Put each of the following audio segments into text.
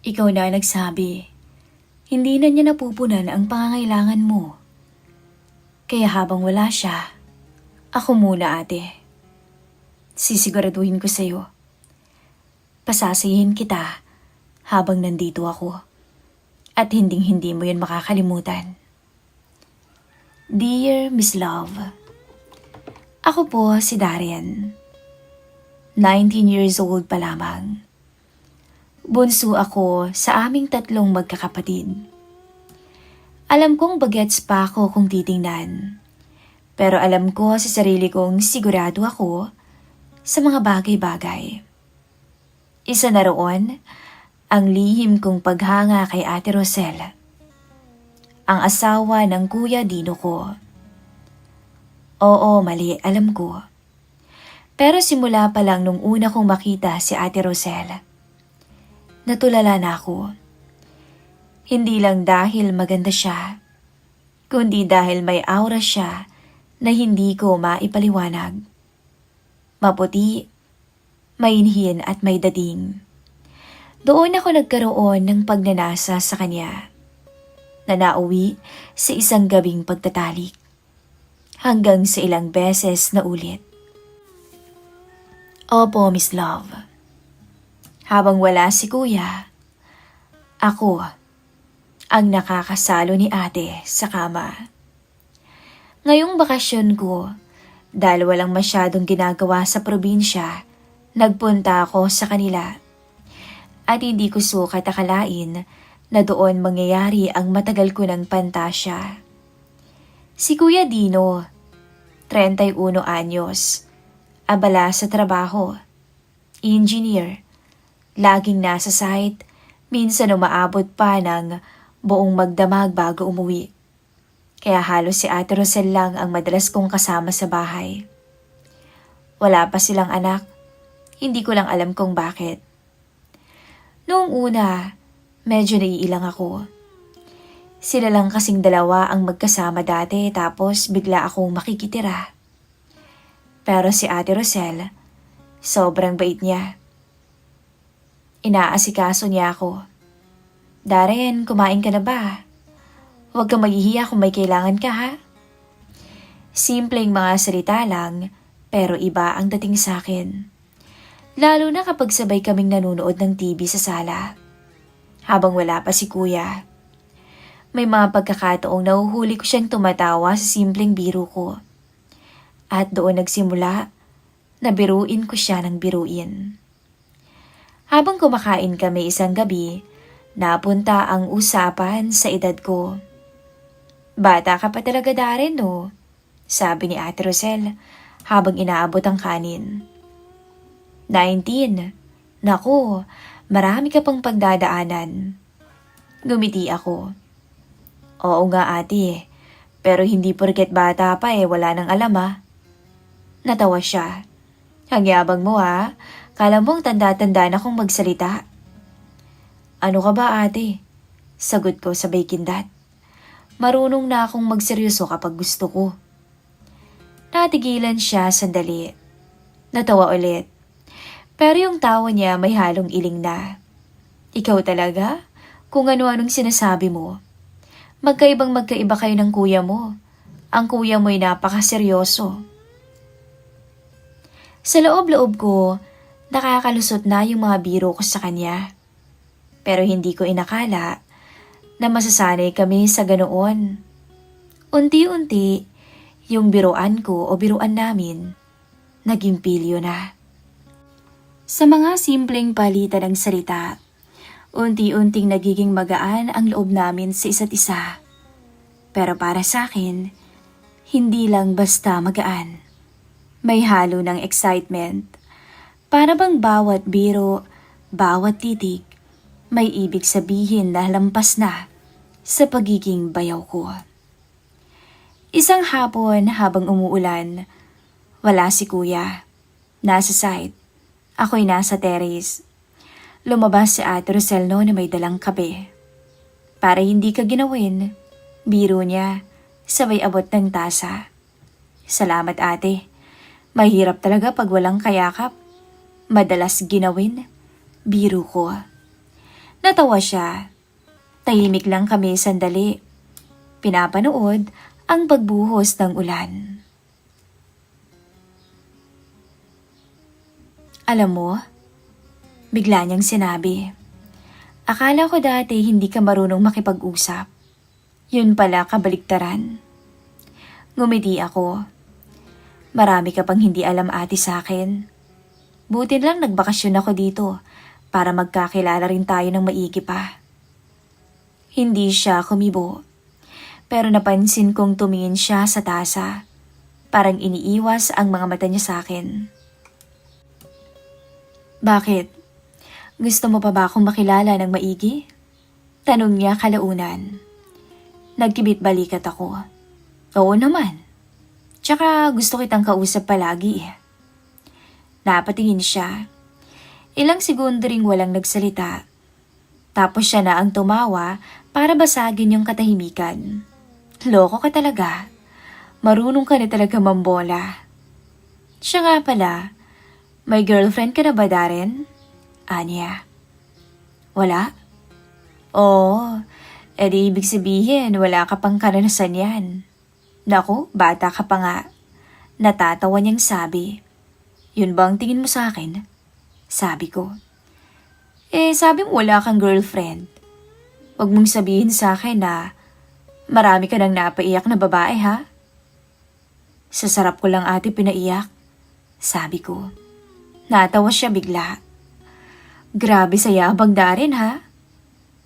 Ikaw na nagsabi, hindi na niya napupunan ang pangangailangan mo. Kaya habang wala siya, ako muna ate. Sisiguraduhin ko sa'yo. Pasasayin kita habang nandito ako. At hinding-hindi mo yun makakalimutan. Dear Miss Love, ako po si Darren. 19 years old pa lamang. Bunso ako sa aming tatlong magkakapatid. Alam kong bagets pa ako kung titingnan. Pero alam ko sa sarili kong sigurado ako sa mga bagay-bagay. Isa na roon ang lihim kong paghanga kay Ate Rosel, ang asawa ng Kuya Dino ko. Oo, mali, alam ko. Pero simula pa lang nung una kong makita si Ate Rosel, natulala na ako. Hindi lang dahil maganda siya, kundi dahil may aura siya na hindi ko maipaliwanag. Maputi, mainhin at may dating. Doon ako nagkaroon ng pagnanasa sa kanya, na nauwi sa isang gabing pagtatalik, hanggang sa ilang beses na ulit. Opo, Miss Love. Habang wala si Kuya, ako ang nakakasalo ni ate sa kama. Ngayong bakasyon ko, dahil walang masyadong ginagawa sa probinsya, nagpunta ako sa kanila. At hindi ko sukat akalain na doon mangyayari ang matagal ko ng pantasya. Si Kuya Dino, 31 anyos, abala sa trabaho, engineer, laging nasa site, minsan umaabot pa ng buong magdamag bago umuwi. Kaya halos si Ate Rosel lang ang madalas kong kasama sa bahay. Wala pa silang anak, hindi ko lang alam kung bakit. Noong una, medyo naiilang ako. Sila lang kasing dalawa ang magkasama dati tapos bigla akong makikitira. Pero si Ate Rosel, sobrang bait niya. Inaasikaso niya ako. Darren, kumain ka na ba? Huwag kang maghihiya kung may kailangan ka ha. Simpleng mga salita lang, pero iba ang dating sa akin. Lalo na kapag sabay kaming nanonood ng TV sa sala. Habang wala pa si Kuya. May mga pagkakataong nahuhuli ko siyang tumatawa sa simpleng biro ko. At doon nagsimula, na biruin ko siya ng biruin. Habang kumakain kami isang gabi, napunta ang usapan sa edad ko. Bata ka pa talaga Darren no? Sabi ni Ate Rosel habang inaabot ang kanin. 19. Naku, marami ka pang pagdadaanan. Gumiti ako. Oo nga ate, pero hindi porket bata pa wala nang alam ah. Natawa siya. Ang yabang mo ha, kala mong tanda-tanda na kong magsalita. Ano ka ba ate? Sagot ko sabay kindat. Marunong na akong magseryoso kapag gusto ko. Natigilan siya sandali. Natawa ulit. Pero yung tawa niya may halong iling na. Ikaw talaga? Kung ano-anong sinasabi mo. Magkaiba kayo ng kuya mo. Ang kuya mo'y napakaseryoso. Sa loob-loob ko, nakakalusot na yung mga biro ko sa kanya. Pero hindi ko inakala na masasanay kami sa ganoon. Unti-unti, yung biruan ko o biruan namin, naging pilyo na. Sa mga simpleng palitan ng salita, unti-unting nagiging magaan ang loob namin sa isa't isa. Pero para sa akin, hindi lang basta magaan. May halo ng excitement. Para bang bawat biro, bawat titig, may ibig sabihin na lampas na sa pagiging bayaw ko. Isang hapon habang umuulan, wala si Kuya. Nasa site. Ako'y nasa terrace. Lumabas si Ate Rosel no na may dalang kape. Para hindi ka ginawin, biro niya, sabay abot ng tasa. Salamat ate. Mahirap talaga pag walang kayakap. Madalas ginawin, biro ko. Natawa siya. Tahimik lang kami sandali. Pinapanood ang pagbuhos ng ulan. Alam mo, bigla niyang sinabi, akala ko dati hindi ka marunong makipag-usap. Yun pala kabaligtaran. Ngumiti ako. Marami ka pang hindi alam ate sa akin. Buti lang nagbakasyon ako dito para magkakilala rin tayo ng maigi pa. Hindi siya kumibo, pero napansin kong tumingin siya sa tasa. Parang iniiwas ang mga mata niya sa akin. Bakit? Gusto mo pa ba akong makilala ng maigi? Tanong niya kalaunan. Nagkibit balikat ako. Oo naman. Tsaka gusto kitang kausap palagi. Napatingin siya. Ilang segundo ring walang nagsalita. Tapos siya na ang tumawa para basagin yung katahimikan. Loko ka talaga. Marunong ka na talaga mambola. Siya nga pala, may girlfriend ka na ba, Darren? Anya. Wala? Oo, edi ibig sabihin wala ka pang karanasan yan. Naku, bata ka pa nga. Natatawa niyang sabi. Yun ba ang tingin mo sa akin? Sabi ko. Sabi mo wala kang girlfriend. Huwag mong sabihin sa akin na marami ka nang napaiyak na babae, ha? Sa sarap ko lang ate pinaiyak. Sabi ko. Natawa siya bigla. Grabe sa yabang Darren, ha?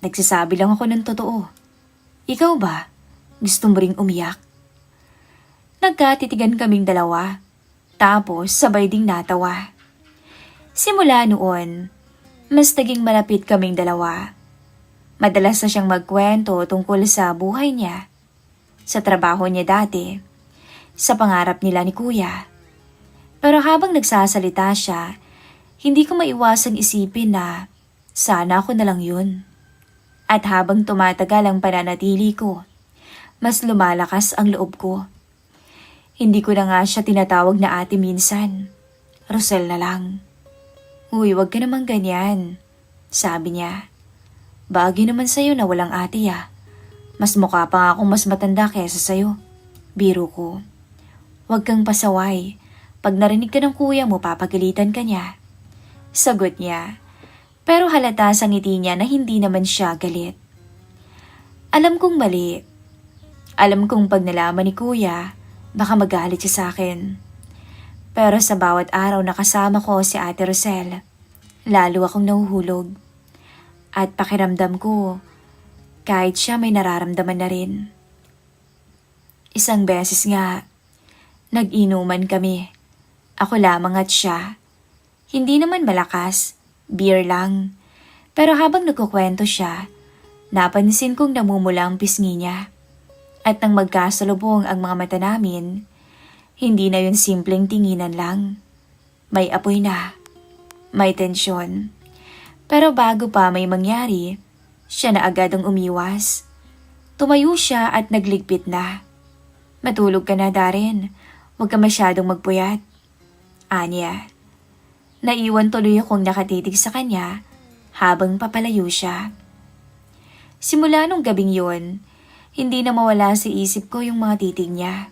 Nagsasabi lang ako ng totoo. Ikaw ba? Gusto mo ring umiyak? Nagkatitigan kaming dalawa. Tapos sabay ding natawa. Simula noon, mas naging malapit kaming dalawa. Madalas na siyang magkwento tungkol sa buhay niya, sa trabaho niya dati, sa pangarap nila ni Kuya. Pero habang nagsasalita siya, hindi ko maiwasang isipin na sana ako na lang yun. At habang tumatagal ang pananatili ko, mas lumalakas ang loob ko. Hindi ko na nga siya tinatawag na ate minsan. Rosel na lang. Uy, wag ka namang ganyan, sabi niya. Bagay naman sa'yo na walang ate ah. Mas mukha pa nga akong mas matanda kesa sa'yo. Biro ko. Wag kang pasaway. Pag narinig ka ng kuya mo, papagalitan ka niya. Sagot niya. Pero halata sa ngiti niya na hindi naman siya galit. Alam kong mali. Alam kong pag nalaman ni kuya, baka magalit siya sa akin. Pero sa bawat araw na kasama ko si Ate Rosel, lalo akong nahuhulog. At pakiramdam ko, kahit siya may nararamdaman na rin. Isang beses nga, nag-inuman kami. Ako lamang at siya. Hindi naman malakas, beer lang. Pero habang nagkukwento siya, napansin kong namumula ang pisngi niya. At nang magkasalubong ang mga mata namin, hindi na yun simpleng tinginan lang. May apoy na. May tensyon. Pero bago pa may mangyari, siya na agad ang umiwas. Tumayo siya at nagligpit na. Matulog ka na, Darren. Huwag ka masyadong magpuyat. Anya. Naiwan tuloy akong nakatitig sa kanya habang papalayo siya. Simula nung gabing yun, hindi na mawala sa isip ko yung mga titig niya.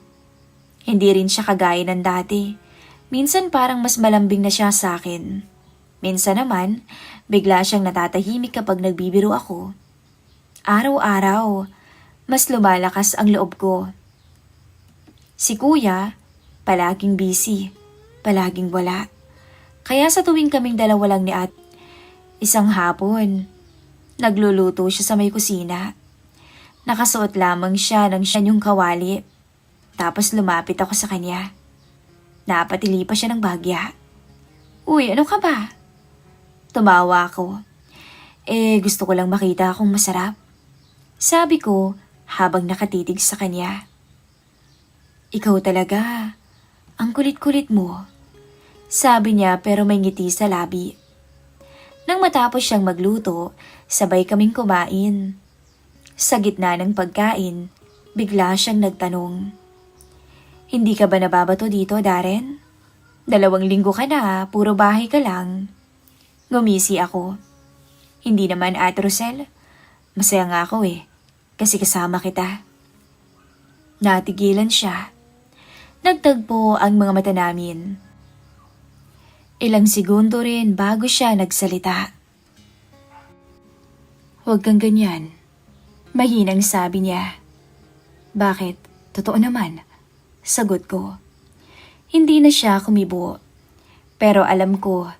Hindi rin siya kagaya ng dati. Minsan parang mas malambing na siya sa akin. Minsan naman, bigla siyang natatahimik kapag nagbibiro ako. Araw-araw, mas lumalakas ang loob ko. Si Kuya, palaging busy, palaging wala. Kaya sa tuwing kaming dalawa lang ni At, isang hapon, nagluluto siya sa may kusina. Nakasuot lamang siya ng yung kawali. Tapos lumapit ako sa kanya. Napatili pa siya ng bagya. Uy, ano ka ba? Tumawa ako. Gusto ko lang makita akong masarap. Sabi ko habang nakatitig sa kanya. Ikaw talaga. Ang kulit-kulit mo. Sabi niya pero may ngiti sa labi. Nang matapos siyang magluto, sabay kaming kumain. Sa gitna ng pagkain, bigla siyang nagtanong. Hindi ka ba nababato dito, Darren? 2 linggo ka na, puro bahay ka lang. Ngumisi ako. Hindi naman, Ate Rosel. Masaya nga ako kasi kasama kita. Natigilan siya. Nagtagpo ang mga mata namin. Ilang segundo rin bago siya nagsalita. Huwag kang ganyan. Mahinang sabi niya. Bakit? Totoo naman. Sagot ko. Hindi na siya kumibo. Pero alam ko,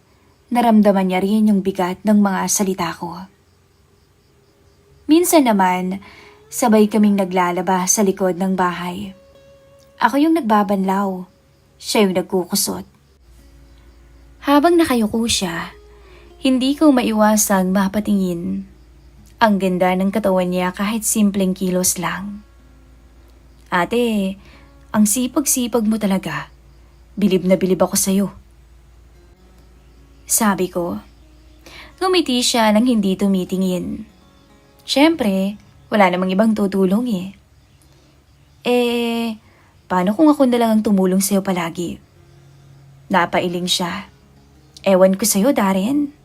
naramdaman niya rin yung bigat ng mga salita ko. Minsan naman, sabay kaming naglalaba sa likod ng bahay. Ako yung nagbabanlaw. Siya yung nagkukusot. Habang nakayuko siya, hindi ko maiwasang mapatingin. Ang ganda ng katawan niya kahit simpleng kilos lang. Ate, ang sipag-sipag mo talaga. Bilib na bilib ako sa'yo. Sabi ko. Ngumiti siya nang hindi tumitingin. Siyempre, wala namang ibang tutulong paano kung ako na lang ang tumulong sa'yo palagi? Napailing siya. Ewan ko sa'yo, Darren.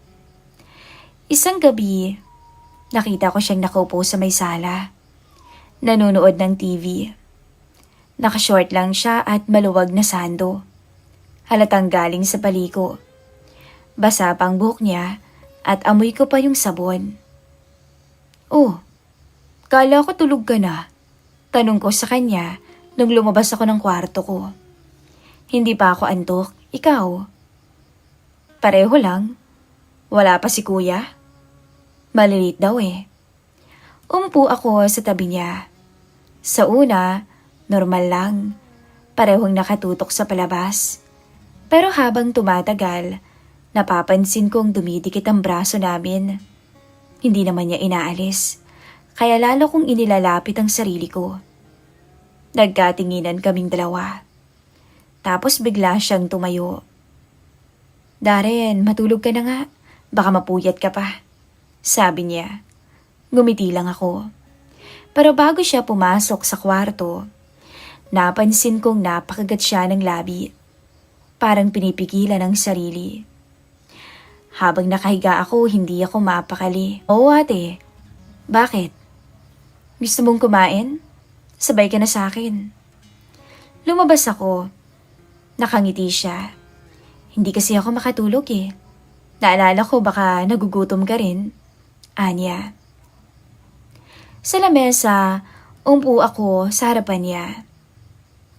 Isang gabi, nakita ko siyang nakaupo sa may sala. Nanonood ng TV. Nakashort lang siya at maluwag na sando. Halatang galing sa paliko. Basa pang buhok niya at amoy ko pa yung sabon. Oh, kala ko tulog ka na. Tanong ko sa kanya nung lumabas ako ng kwarto ko. Hindi pa ako antok, ikaw? Pareho lang. Wala pa si kuya? Malilit daw Umupo ako sa tabi niya. Sa una, normal lang. Parehong nakatutok sa palabas. Pero habang tumatagal, napapansin kong dumidikit ang braso namin. Hindi naman niya inaalis. Kaya lalo kong inilalapit ang sarili ko. Nagkatinginan kaming dalawa. Tapos bigla siyang tumayo. Darren, matulog ka na nga. Baka mapuyat ka pa. Sabi niya. Ngumiti lang ako. Pero bago siya pumasok sa kwarto, napansin kong napakagat siya ng labi. Parang pinipigilan ang sarili. Habang nakahiga ako, hindi ako mapakali. Oo ate. Bakit? Gusto mong kumain? Sabay ka na sa akin. Lumabas ako. Nakangiti siya. Hindi kasi ako makatulog Naalala ko baka nagugutom ka rin. Anya. Sa lamesa, umupo ako sa harapan niya.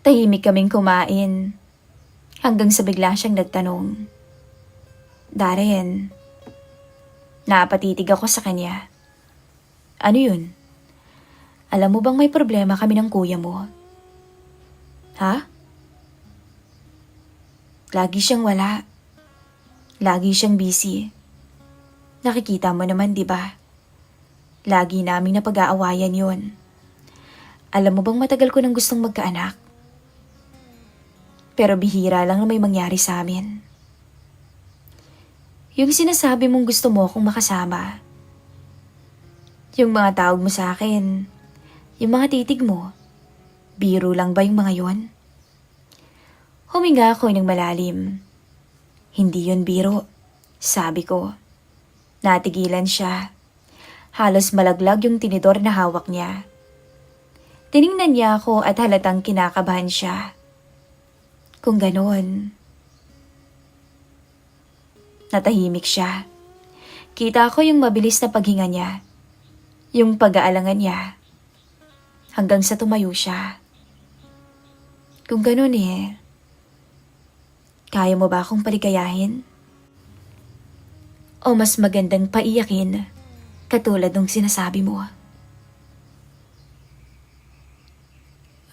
Tahimik kaming kumain. Hanggang sa bigla siyang nagtanong. Darren. Napatitig ako sa kanya. Ano yun? Alam mo bang may problema kami ng kuya mo? Ha? Lagi siyang wala. Lagi siyang busy. Nakikita mo naman, di ba? Lagi naming napag-aawayan yun. Alam mo bang matagal ko nang gustong magkaanak? Pero bihira lang na may mangyari sa amin. Yung sinasabi mong gusto mo akong makasama. Yung mga tawag mo sa akin. Yung mga titig mo. Biro lang ba yung mga yon? Huminga ako ng malalim. Hindi yun biro, sabi ko. Natigilan siya. Halos malaglag yung tinidor na hawak niya. Tiningnan niya ako at halatang kinakabahan siya. Kung ganon. Natahimik siya. Kita ko yung mabilis na paghinga niya. Yung pag-aalangan niya. Hanggang sa tumayo siya. Kung ganon kaya mo ba akong paligayahin? O mas magandang paiyakin katulad ng sinasabi mo?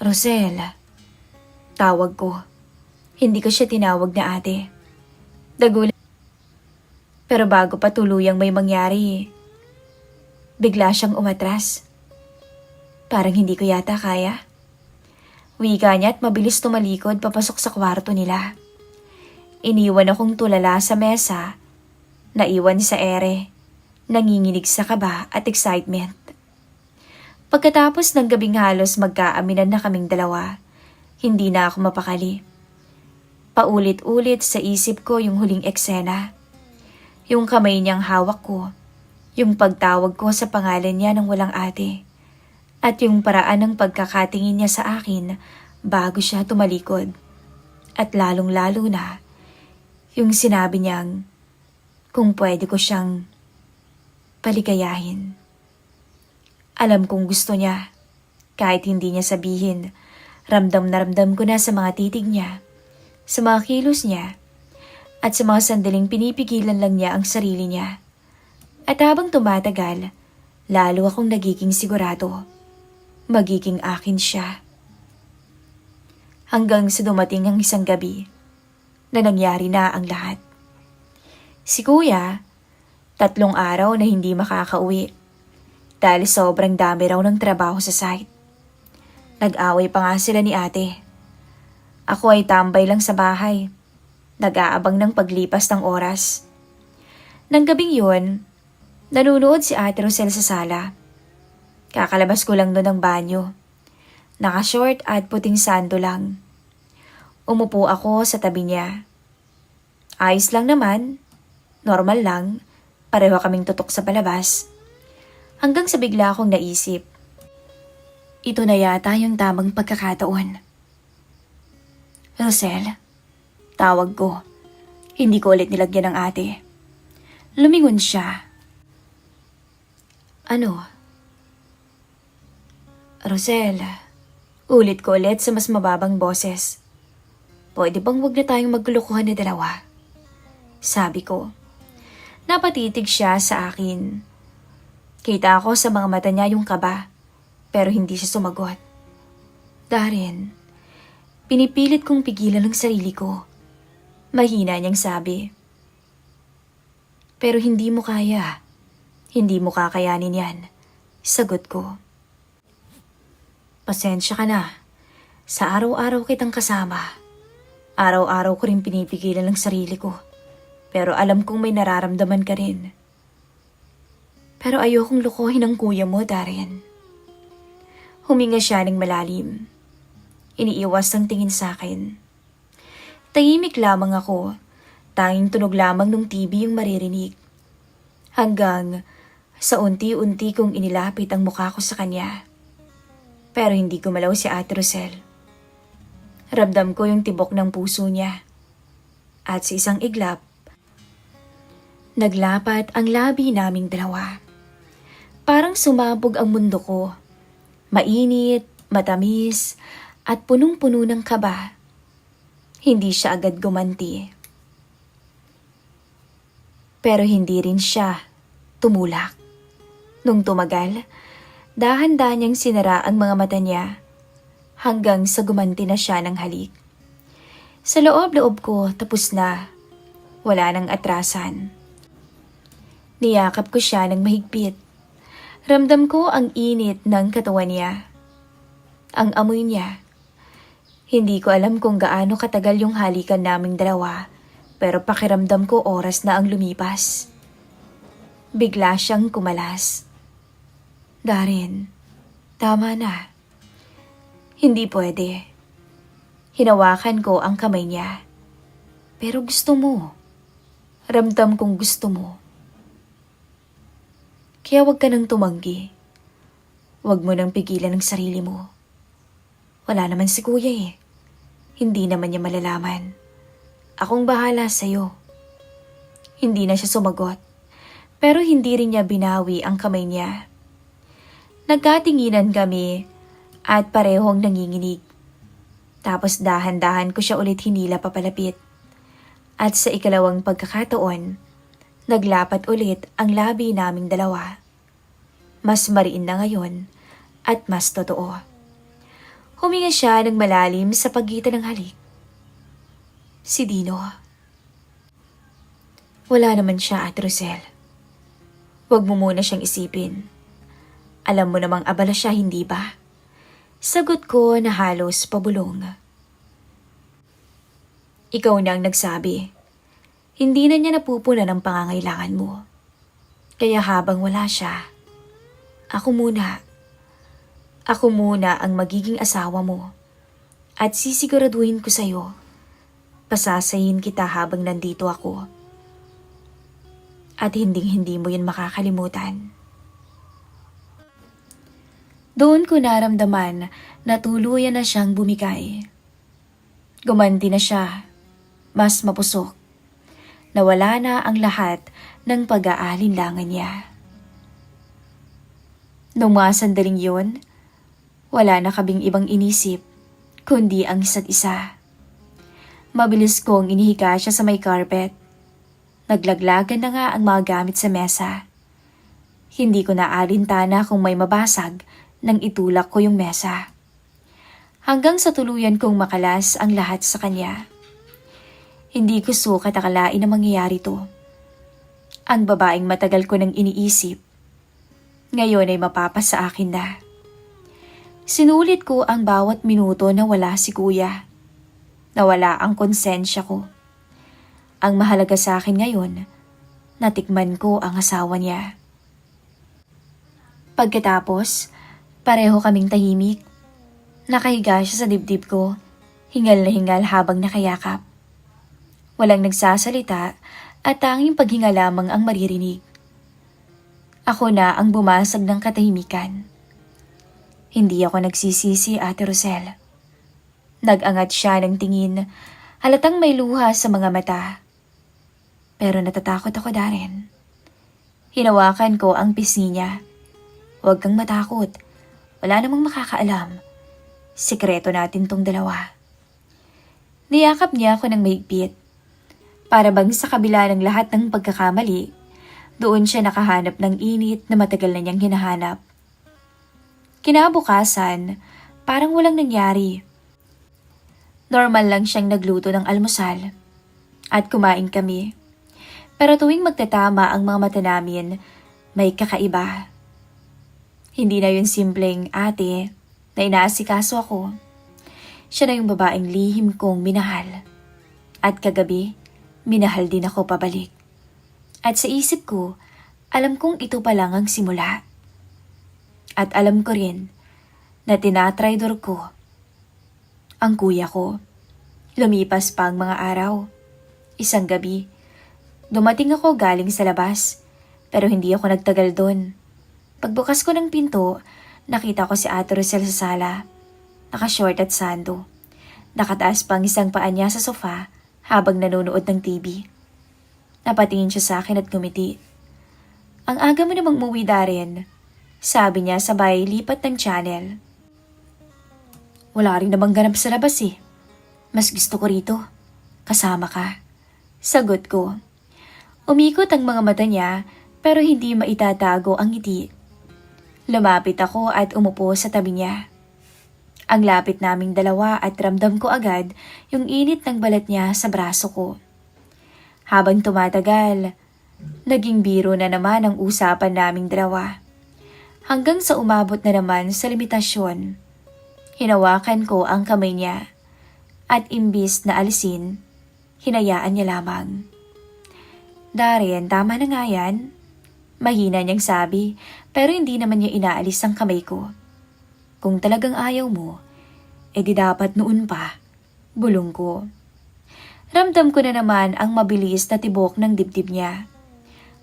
Rosel, tawag ko. Hindi ko siya tinawag na ate. Dagulan. Pero bago pa tuluyang may mangyari, bigla siyang umatras. Parang hindi ko yata kaya. Wika niya at mabilis tumalikod papasok sa kwarto nila. Iniwan akong tulala sa mesa, naiwan sa ere, nanginginig sa kaba at excitement. Pagkatapos ng gabing halos magkaaminan na kaming dalawa, hindi na ako mapakali. Paulit-ulit sa isip ko yung huling eksena. Yung kamay niyang hawak ko, Yung pagtawag ko sa pangalan niya ng walang ate. At yung paraan ng pagkakatingin niya sa akin bago siya tumalikod. At lalong-lalo na, yung sinabi niyang kung pwede ko siyang paligayahin. Alam kong gusto niya, kahit hindi niya sabihin, ramdam na ramdam ko na sa mga titig niya, sa mga kilos niya, at sa mga sandaling pinipigilan lang niya ang sarili niya. At habang tumatagal, lalo akong nagiging sigurado, magiging akin siya. Hanggang sa dumating ang isang gabi, na nangyari na ang lahat. Si Kuya, 3 araw na hindi makakauwi, dahil sobrang dami raw ng trabaho sa site. Nag-away pa nga sila ni ate. Ako ay tambay lang sa bahay, nag-aabang ng paglipas ng oras. Nang gabing yun, nanunood si Ate Rosel sa sala. Kakalabas ko lang doon ng banyo. Naka-short at puting sando lang. Umupo ako sa tabi niya. Ayos lang naman, normal lang, pareho kaming tutok sa palabas. Hanggang sa bigla akong naisip, ito na yata yung tamang pagkakataon. Rosel, tawag ko. Hindi ko ulit nilagyan ng ate. Lumingon siya. Ano? Rosel, ulit ko ulit sa mas mababang boses. Pwede bang wag na tayong magkulukuhan na dalawa? Sabi ko. Napatitig siya sa akin. Kita ko sa mga mata niya yung kaba, pero hindi siya sumagot. Darren, pinipilit kong pigilan ang sarili ko. Mahina niyang sabi. Pero hindi mo kaya. Hindi mo kakayanin yan. Sagot ko. Pasensya ka na. Sa araw-araw kitang kasama. Araw-araw ko rin pinipigilan ang sarili ko. Pero alam kong may nararamdaman ka rin. Pero ayokong lukohin ang kuya mo, Darren. Huminga siya ng malalim. Iniiwas ang tingin sa akin. Tahimik lamang ako. Tanging tunog lamang ng TV yung maririnig. Hanggang sa unti-unti kong inilapit ang mukha ko sa kanya. Pero hindi gumalaw si Ate Rosel. Ramdam ko yung tibok ng puso niya. At sa isang iglap, naglapat ang labi naming dalawa. Parang sumabog ang mundo ko. Mainit, matamis, at punong-puno ng kaba. Hindi siya agad gumanti. Pero hindi rin siya tumulak. Nung tumagal, dahan-dahan niyang sinara ang mga mata niya hanggang sa gumanti na siya ng halik. Sa loob-loob ko, tapos na. Wala nang atrasan. Niyakap ko siya ng mahigpit. Ramdam ko ang init ng katawan niya. Ang amoy niya. Hindi ko alam kung gaano katagal yung halikan naming dalawa, pero pakiramdam ko oras na ang lumipas. Bigla siyang kumalas. Darren, tama na. Hindi pwede. Hinawakan ko ang kamay niya. Pero gusto mo. Ramdam kong gusto mo. Kaya wag ka nang tumanggi. Wag mo nang pigilan ang sarili mo. Wala naman si kuya eh. Hindi naman niya malalaman. Akong bahala sa'yo. Hindi na siya sumagot. Pero hindi rin niya binawi ang kamay niya. Nagkatinginan kami at parehong nanginginig. Tapos dahan-dahan ko siya ulit hinila papalapit. At sa ikalawang pagkakataon, naglapat ulit ang labi naming dalawa. Mas mariin na ngayon at mas totoo. Huminga siya ng malalim sa pagitan ng halik. Si Dino. Wala naman siya, Ate Rosel. Huwag mo muna siyang isipin. Alam mo namang abala siya, hindi ba? Sagot ko na halos pabulong. Ikaw na ang nagsabi. Hindi na niya napupunan ang pangangailangan mo. Kaya habang wala siya, ako muna. Ako muna ang magiging asawa mo. At sisiguraduhin ko sa'yo, pasasayin kita habang nandito ako. at hinding-hindi mo yun makakalimutan. Doon ko naramdaman na tuluyan na siyang bumigay. Gumanti na siya, mas mapusok. Nawala na ang lahat ng pag-aalinlangan niya. Nung mga sandaling yun, wala na kaming ibang inisip, kundi ang isa't isa. Mabilis kong inihiga siya sa may carpet. Naglaglagan na nga ang mga gamit sa mesa. Hindi ko na alintana kung may mabasag nang itulak ko yung mesa. Hanggang sa tuluyan kong makalas ang lahat sa kanya. Hindi ko sukat akalain na mangyayari to. Ang babaeng matagal ko nang iniisip, ngayon ay mapapasa akin na. Sinulit ko ang bawat minuto na wala si kuya. Nawala ang konsensya ko. Ang mahalaga sa akin ngayon, natikman ko ang asawa niya. Pagkatapos, pareho kaming tahimik. Nakahiga siya sa dibdib ko, hingal na hingal habang nakayakap. Walang nagsasalita at tanging paghinga lamang ang maririnig. Ako na ang bumasag ng katahimikan. Hindi ako nagsisisi, Ate Rosel. Nag-angat siya ng tingin, halatang may luha sa mga mata. Pero natatakot ako, Darren. Hinawakan ko ang pisngi niya. Huwag kang matakot. Wala namang makakaalam. Sikreto natin tong dalawa. Niyakap niya ako ng mahigpit. Para bang sa kabila ng lahat ng pagkakamali, doon siya nakahanap ng init na matagal na niyang hinahanap. Kinabukasan, parang walang nangyari. Normal lang siyang nagluto ng almusal at kumain kami. Pero tuwing magtatama ang mga mata namin, may kakaiba. Hindi na yun simpleng ate na inaasikaso ako. Siya na yung babaeng lihim kong minahal. At kagabi, minahal din ako pabalik. At sa isip ko, alam kong ito pa lang ang simula. At alam ko rin na tinatraidor ko ang kuya ko. Lumipas pa ang mga araw. Isang gabi, dumating ako galing sa labas, pero hindi ako nagtagal doon. Pagbukas ko ng pinto, nakita ko si Ate Rosel sa sala, nakashort at sando. Nakataas pang isang paa niya sa sofa habang nanonood ng TV. Napatingin siya sa akin at ngumiti. Ang aga mo namang umuwi, Darren, sabi niya sabay lipat ng channel. Wala rin namang ganap sa labas eh. Mas gusto ko rito. Kasama ka. Sagot ko. Umikot ang mga mata niya pero hindi maitatago ang ngiti. Lumapit ako at umupo sa tabi niya. Ang lapit naming dalawa at ramdam ko agad yung init ng balat niya sa braso ko. Habang tumatagal, naging biro na naman ang usapan naming dalawa. Hanggang sa umabot na naman sa limitasyon. Hinawakan ko ang kamay niya at imbis na alisin, hinayaan niya lamang. Darren, tama na nga yan. Mahina niyang sabi pero hindi naman niya inaalis ang kamay ko. Kung talagang ayaw mo, edi dapat noon pa, bulong ko. Ramdam ko na naman ang mabilis na tibok ng dibdib niya.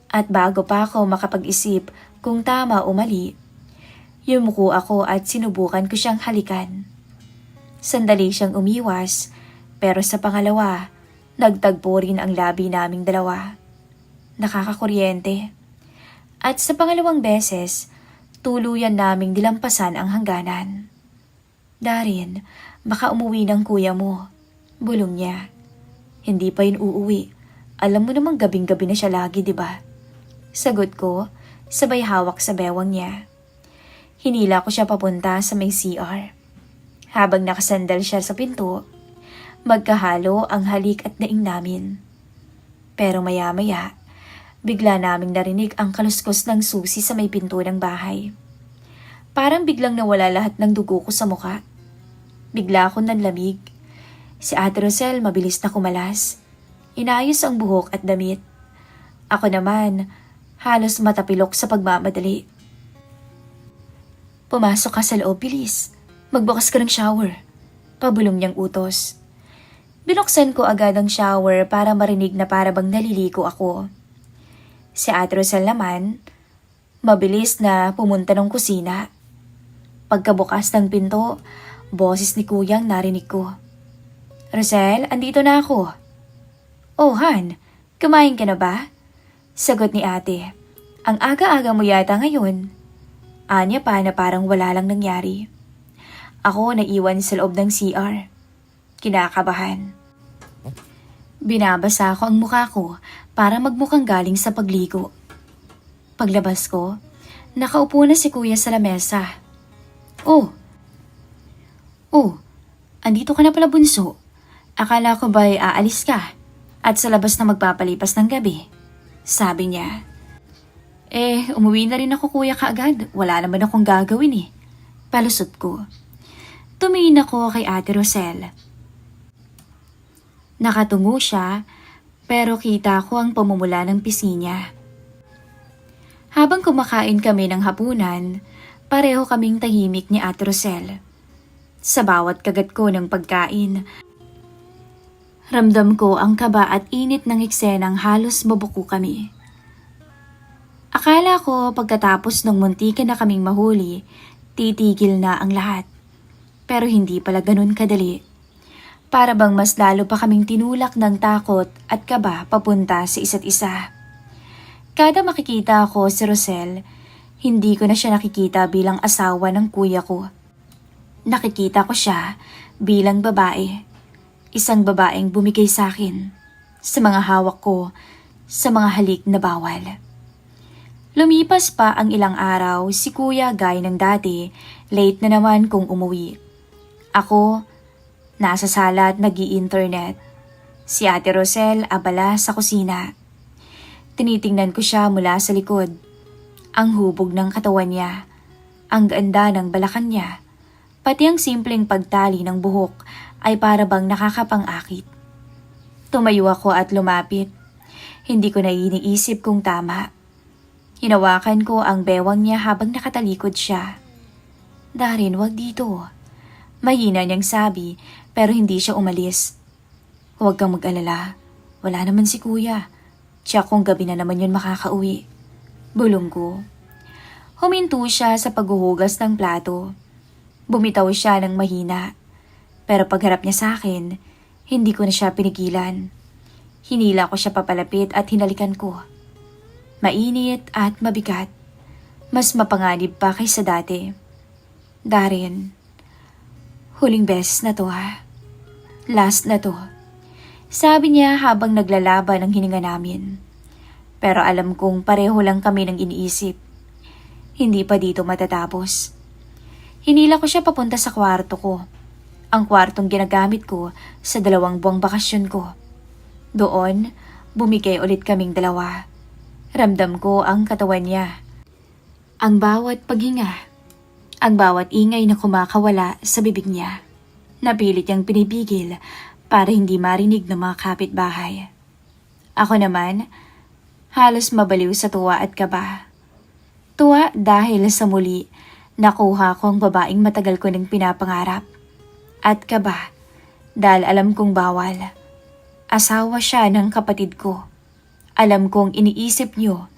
At bago pa ako makapag-isip kung tama o mali, yumuko ako at sinubukan ko siyang halikan. Sandali siyang umiwas, pero sa pangalawa, nagtagpo rin ang labi naming dalawa. Nakakakuryente. At sa pangalawang beses, tuluyan naming dilampasan ang hangganan. Darren, baka umuwi ng kuya mo, bulong niya. Hindi pa yun uuwi. Alam mo namang gabing-gabi na siya lagi, di ba? Sagot ko, sabay hawak sa bewang niya. Hinila ko siya papunta sa may CR. Habang nakasandal siya sa pinto, magkahalo ang halik at daing namin. Pero maya-maya, bigla naming narinig ang kaluskos ng susi sa may pinto ng bahay. Parang biglang nawala lahat ng dugo ko sa muka. Bigla akong nanlamig. Si Ate Rosel mabilis na kumalas. Inayos ang buhok at damit. Ako naman, halos matapilok sa pagmamadali. Pumasok ka sa loob, bilis. Magbukas ka ng shower. Pabulong niyang utos. Binuksan ko agad ang shower para marinig na para bang naliligo ako. Si Ate Rosel naman, mabilis na pumunta ng kusina. Pagkabukas ng pinto, boses ni Kuyang narinig ko. Rosel, andito na ako. Oh, Han, kumain ka na ba? Sagot ni ate. Ang aga-aga mo yata ngayon. Anya pa na parang wala lang nangyari. Ako naiwan sa loob ng CR. Kinakabahan. Binabasa ko ang mukha ko para magmukhang galing sa pagligo. Paglabas ko, nakaupo na si Kuya sa lamesa. Oh, andito ka na pala bunso. Akala ko ba'y aalis ka at sa labas na magpapalipas ng gabi? Sabi niya. Umuwi na rin ako kuya kaagad. Wala naman akong gagawin eh. Palusot ko. Tumingin ako kay Ate Rosel. Nakatungo siya, pero kita ko ang pamumula ng pisngi niya. Habang kumakain kami ng hapunan, pareho kaming tahimik ni Ate Rosel. Sa bawat kagat ko ng pagkain, ramdam ko ang kaba at init ng eksenang halos mabuko kami. Akala ko pagkatapos ng muntikan na kaming mahuli, titigil na ang lahat. Pero hindi pala ganun kadali. Para bang mas lalo pa kaming tinulak ng takot at kaba papunta sa isa't isa. Kada makikita ko si Rosel, hindi ko na siya nakikita bilang asawa ng kuya ko. Nakikita ko siya bilang babae. Isang babaeng bumigay sa akin, sa mga hawak ko, sa mga halik na bawal. Lumipas pa ang ilang araw, si kuya gaya ng dati, late na naman kung umuwi. Ako, nasa sala at nag-i-internet. Si Ate Rosel abala sa kusina. Tinitingnan ko siya mula sa likod. Ang hubog ng katawan niya, ang ganda ng balakang niya, pati ang simpleng pagtali ng buhok ay para bang nakakapang-akit. Tumayo ako at lumapit. Hindi ko na iniisip kung tama. Hinawakan ko ang bewang niya habang nakatalikod siya. Darin, wag dito. Mahina niyang sabi pero hindi siya umalis. Huwag kang mag-alala. Wala naman si kuya. Tiyak kung gabi na naman yun makakauwi. Bulong ko. Huminto siya sa paghuhugas ng plato. Bumitaw siya ng mahina. Pero pagharap niya sa akin, hindi ko na siya pinigilan. Hinila ko siya papalapit at hinalikan ko. Mainit at mabigat. Mas mapanganib pa kaysa dati. Darin, huling beses na to ha. Last na to. Sabi niya habang naglalaban ang hininga namin. Pero alam kong pareho lang kami ng iniisip. Hindi pa dito matatapos. Hinila ko siya papunta sa kwarto ko. Ang kwartong ginagamit ko sa 2 buwang bakasyon ko. Doon, bumigay ulit kaming dalawa. Ramdam ko ang katawan niya. Ang bawat paghinga. Ang bawat ingay na kumakawala sa bibig niya. Napilit niyang pinipigil para hindi marinig ng mga kapitbahay. Ako naman, halos mabaliw sa tuwa at kaba. Tuwa dahil sa muli, nakuha ko ang babaeng matagal ko nang pinapangarap. At kaba, dahil alam kong bawal. Asawa siya ng kapatid ko. Alam kong iniisip niyo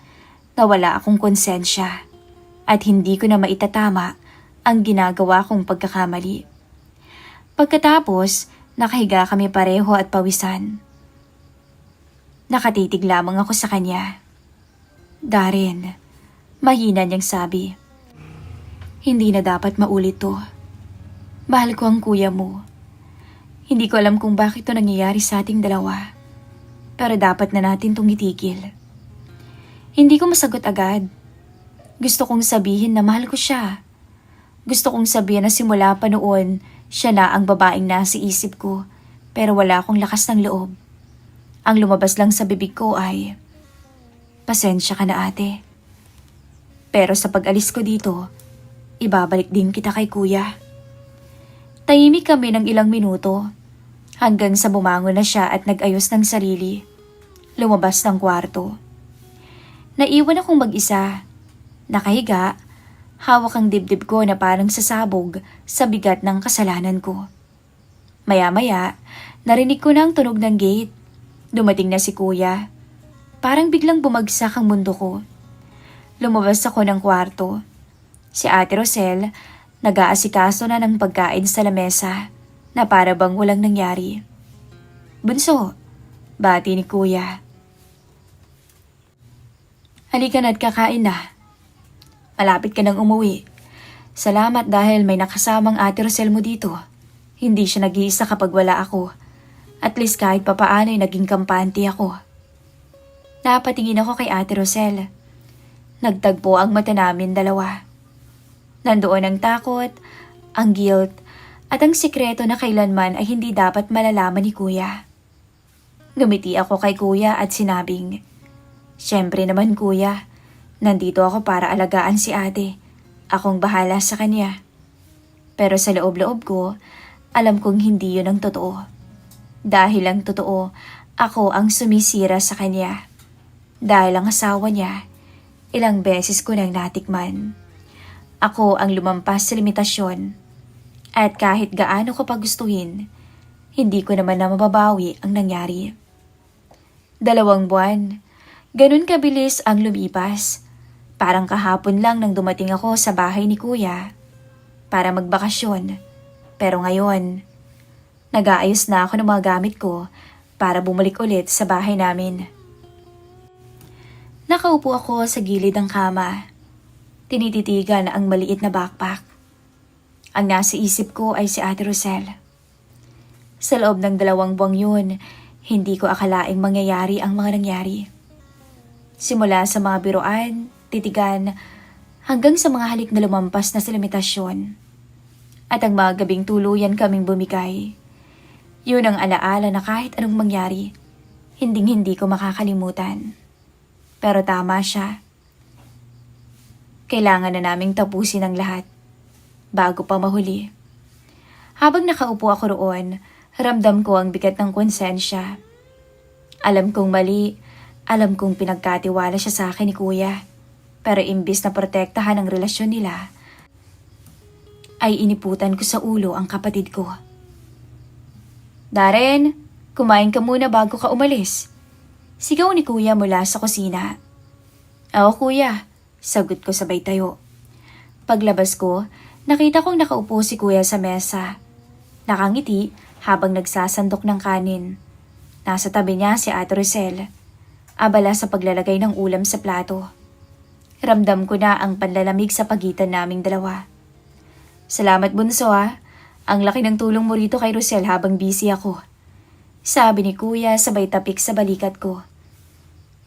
na wala akong konsensya at hindi ko na maitatama ang ginagawa kong pagkakamali. Pagkatapos, nakahiga kami pareho at pawisan. Nakatitig lamang ako sa kanya. Darin, mahina niyang sabi. Hindi na dapat maulit to. Mahal ko ang kuya mo. Hindi ko alam kung bakit to nangyayari sa ating dalawa. Pero dapat na natin itong itigil. Hindi ko masagot agad. Gusto kong sabihin na mahal ko siya. Gusto kong sabihin na simula pa noon, siya na ang babaeng nasa isip ko. Pero wala akong lakas ng loob. Ang lumabas lang sa bibig ko ay, pasensya ka na ate. Pero sa pag-alis ko dito, ibabalik din kita kay kuya. Tahimik kami ng ilang minuto. Hanggang sa bumangon na siya at nag-ayos ng sarili. Lumabas ng kwarto. Naiwan akong mag-isa. Nakahiga, hawak ang dibdib ko na parang sasabog sa bigat ng kasalanan ko. Maya-maya, narinig ko na ang tunog ng gate. Dumating na si kuya. Parang biglang bumagsak ang mundo ko. Lumabas ako ng kwarto. Si Ate Rosel, nag-aasikaso na ng pagkain sa lamesa na para bang walang nangyari. "Bunso," bati ni Kuya. "Halika na't kakain na. Malapit ka nang umuwi. Salamat dahil may nakasamang Ate Rosel mo dito. Hindi siya nag-iisa kapag wala ako. At least kahit papaano'y naging kampante ako." Napatingin ako kay Ate Rosel. Nagtagpo ang mata namin dalawa. Nandoon ang takot, ang guilt, at ang sikreto na kailanman ay hindi dapat malalaman ni Kuya. Ngumiti ako kay Kuya at sinabing, "Siyempre naman Kuya, nandito ako para alagaan si ate. Akong bahala sa kanya." Pero sa loob-loob ko, alam kong hindi yun ang totoo. Dahil ang totoo, ako ang sumisira sa kanya. Dahil ang asawa niya, ilang beses ko nang natikman. Ako ang lumampas sa limitasyon. At kahit gaano ko pagustuhin, hindi ko naman na mababawi ang nangyari. 2 buwan. Ganun kabilis ang lumipas. Parang kahapon lang nang dumating ako sa bahay ni Kuya para magbakasyon. Pero ngayon, nag-aayos na ako ng mga gamit ko para bumalik ulit sa bahay namin. Nakaupo ako sa gilid ng kama. Tinititigan ang maliit na backpack. Ang nasa isip ko ay si Ate Rosel. Sa loob ng 2 buwang yun, hindi ko akalaing mangyayari ang mga nangyari. Simula sa mga biruan, titigan, hanggang sa mga halik na lumampas na sa limitasyon. At ang mga gabing tuluyan kaming bumigay. Yun ang alaala na kahit anong mangyari, hinding-hindi ko makakalimutan. Pero tama siya. Kailangan na naming tapusin ang lahat bago pa mahuli. Habang nakaupo ako roon, ramdam ko ang bigat ng konsensya. Alam kong mali, alam kong pinagkatiwala siya sa akin ni Kuya. Pero imbis na protektahan ang relasyon nila, ay iniputan ko sa ulo ang kapatid ko. "Darren, kumain ka muna bago ka umalis." Sigaw ni Kuya mula sa kusina. "Oo Kuya," sagot ko sabay tayo. Paglabas ko, nakita kong nakaupo si Kuya sa mesa. Nakangiti habang nagsasandok ng kanin. Nasa tabi niya si Ate Rosel, abala sa paglalagay ng ulam sa plato. Ramdam ko na ang panlalamig sa pagitan naming dalawa. "Salamat bunso ha. Ang laki ng tulong mo rito kay Rosel habang busy ako," sabi ni Kuya sabay tapik sa balikat ko.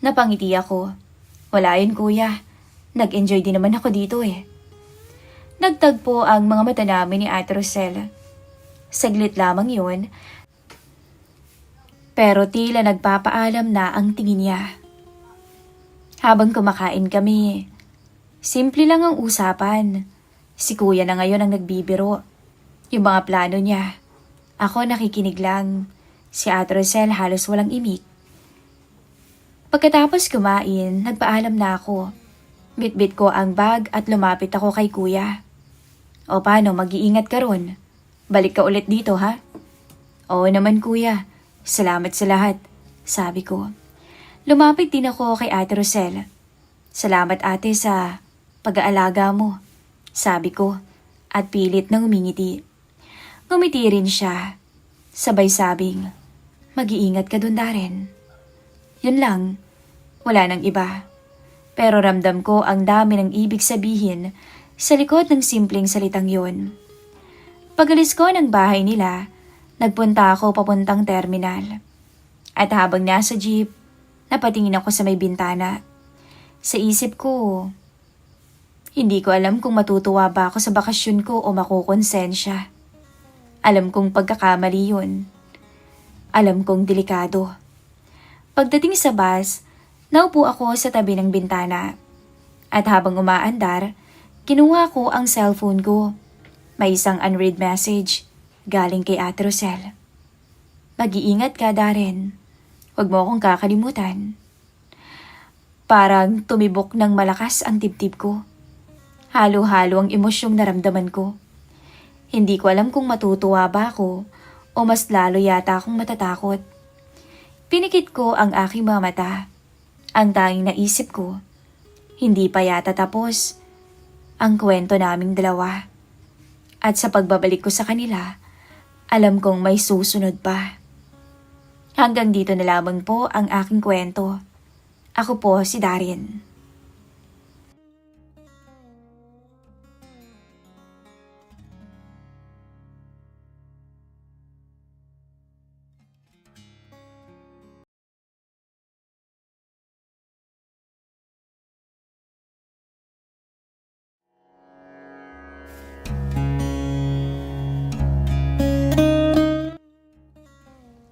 Napangiti ako. "Wala yun Kuya. Nag-enjoy din naman ako dito eh." Nagtagpo ang mga mata namin ni Ate Rosel. Saglit lamang yun, pero tila nagpapaalam na ang tingin niya. Habang kumakain kami, simple lang ang usapan. Si Kuya na ngayon ang nagbibiro. Yung mga plano niya. Ako nakikinig lang. Si Ate Rosel halos walang imik. Pagkatapos kumain, nagpaalam na ako. Bitbit ko ang bag at lumapit ako kay Kuya. "O paano, mag-iingat ka ron? Balik ka ulit dito ha?" "Oo naman Kuya, salamat sa lahat," sabi ko. Lumapit din ako kay Ate Rosel. "Salamat ate sa pag-aalaga mo," sabi ko at pilit na ngumingiti. Ngumiti rin siya. Sabay sabing, "Mag-iingat ka dun Darren." Yun lang, wala nang iba. Pero ramdam ko ang dami ng ibig sabihin sa likod ng simpleng salitang yun. Pag-alis ko ng bahay nila, nagpunta ako papuntang terminal. At habang nasa jeep, napatingin ako sa may bintana. Sa isip ko, hindi ko alam kung matutuwa ba ako sa bakasyon ko o makukonsensya. Alam kong pagkakamali yun. Alam kong delikado. Pagdating sa bus, naupo ako sa tabi ng bintana. At habang umaandar, kinuha ko ang cellphone ko. May isang unread message galing kay Ate Rosel. "Mag-iingat ka Darren. Huwag mo akong kakalimutan." Parang tumibok ng malakas ang dibdib ko. Halo-halo ang emosyong naramdaman ko. Hindi ko alam kung matutuwa ba ako o mas lalo yata akong matatakot. Pinikit ko ang aking mga mata. Ang tanging naisip ko, hindi pa yata tapos ang kwento naming dalawa. At sa pagbabalik ko sa kanila, alam kong may susunod pa. Hanggang dito na lamang po ang aking kwento. Ako po si Darren.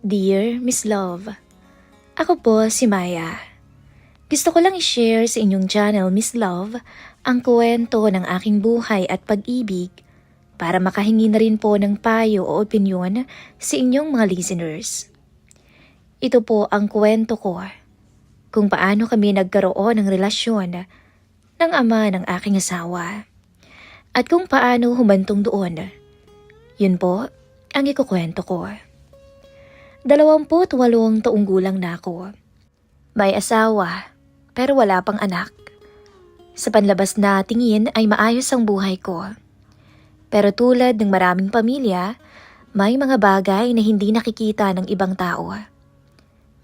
Dear Miss Love, ako po si Maya. Gusto ko lang i-share sa inyong channel Miss Love ang kwento ng aking buhay at pag-ibig para makahingi na rin po ng payo o opinyon sa inyong mga listeners. Ito po ang kwento ko kung paano kami nagkaroon ng relasyon ng ama ng aking asawa at kung paano humantong doon. Yun po ang ikukwento ko. 28 taong gulang na ako. May asawa, pero wala pang anak. Sa panlabas na tingin ay maayos ang buhay ko. Pero tulad ng maraming pamilya, may mga bagay na hindi nakikita ng ibang tao.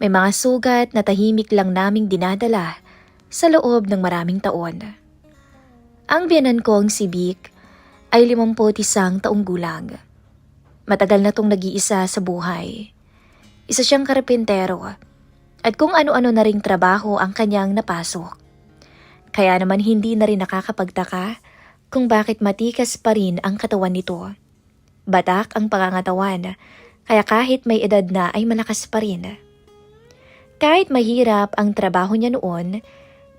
May mga sugat na tahimik lang naming dinadala sa loob ng maraming taon. Ang biyanan kong si Vic ay 51 taong gulang. Matagal na tong nag-iisa sa buhay. Isa siyang karpintero at kung ano-ano na ring trabaho ang kanyang napasok. Kaya naman hindi na rin nakakapagtaka kung bakit matikas pa rin ang katawan nito. Batak ang pangangatawan, kaya kahit may edad na ay malakas pa rin. Kahit mahirap ang trabaho niya noon,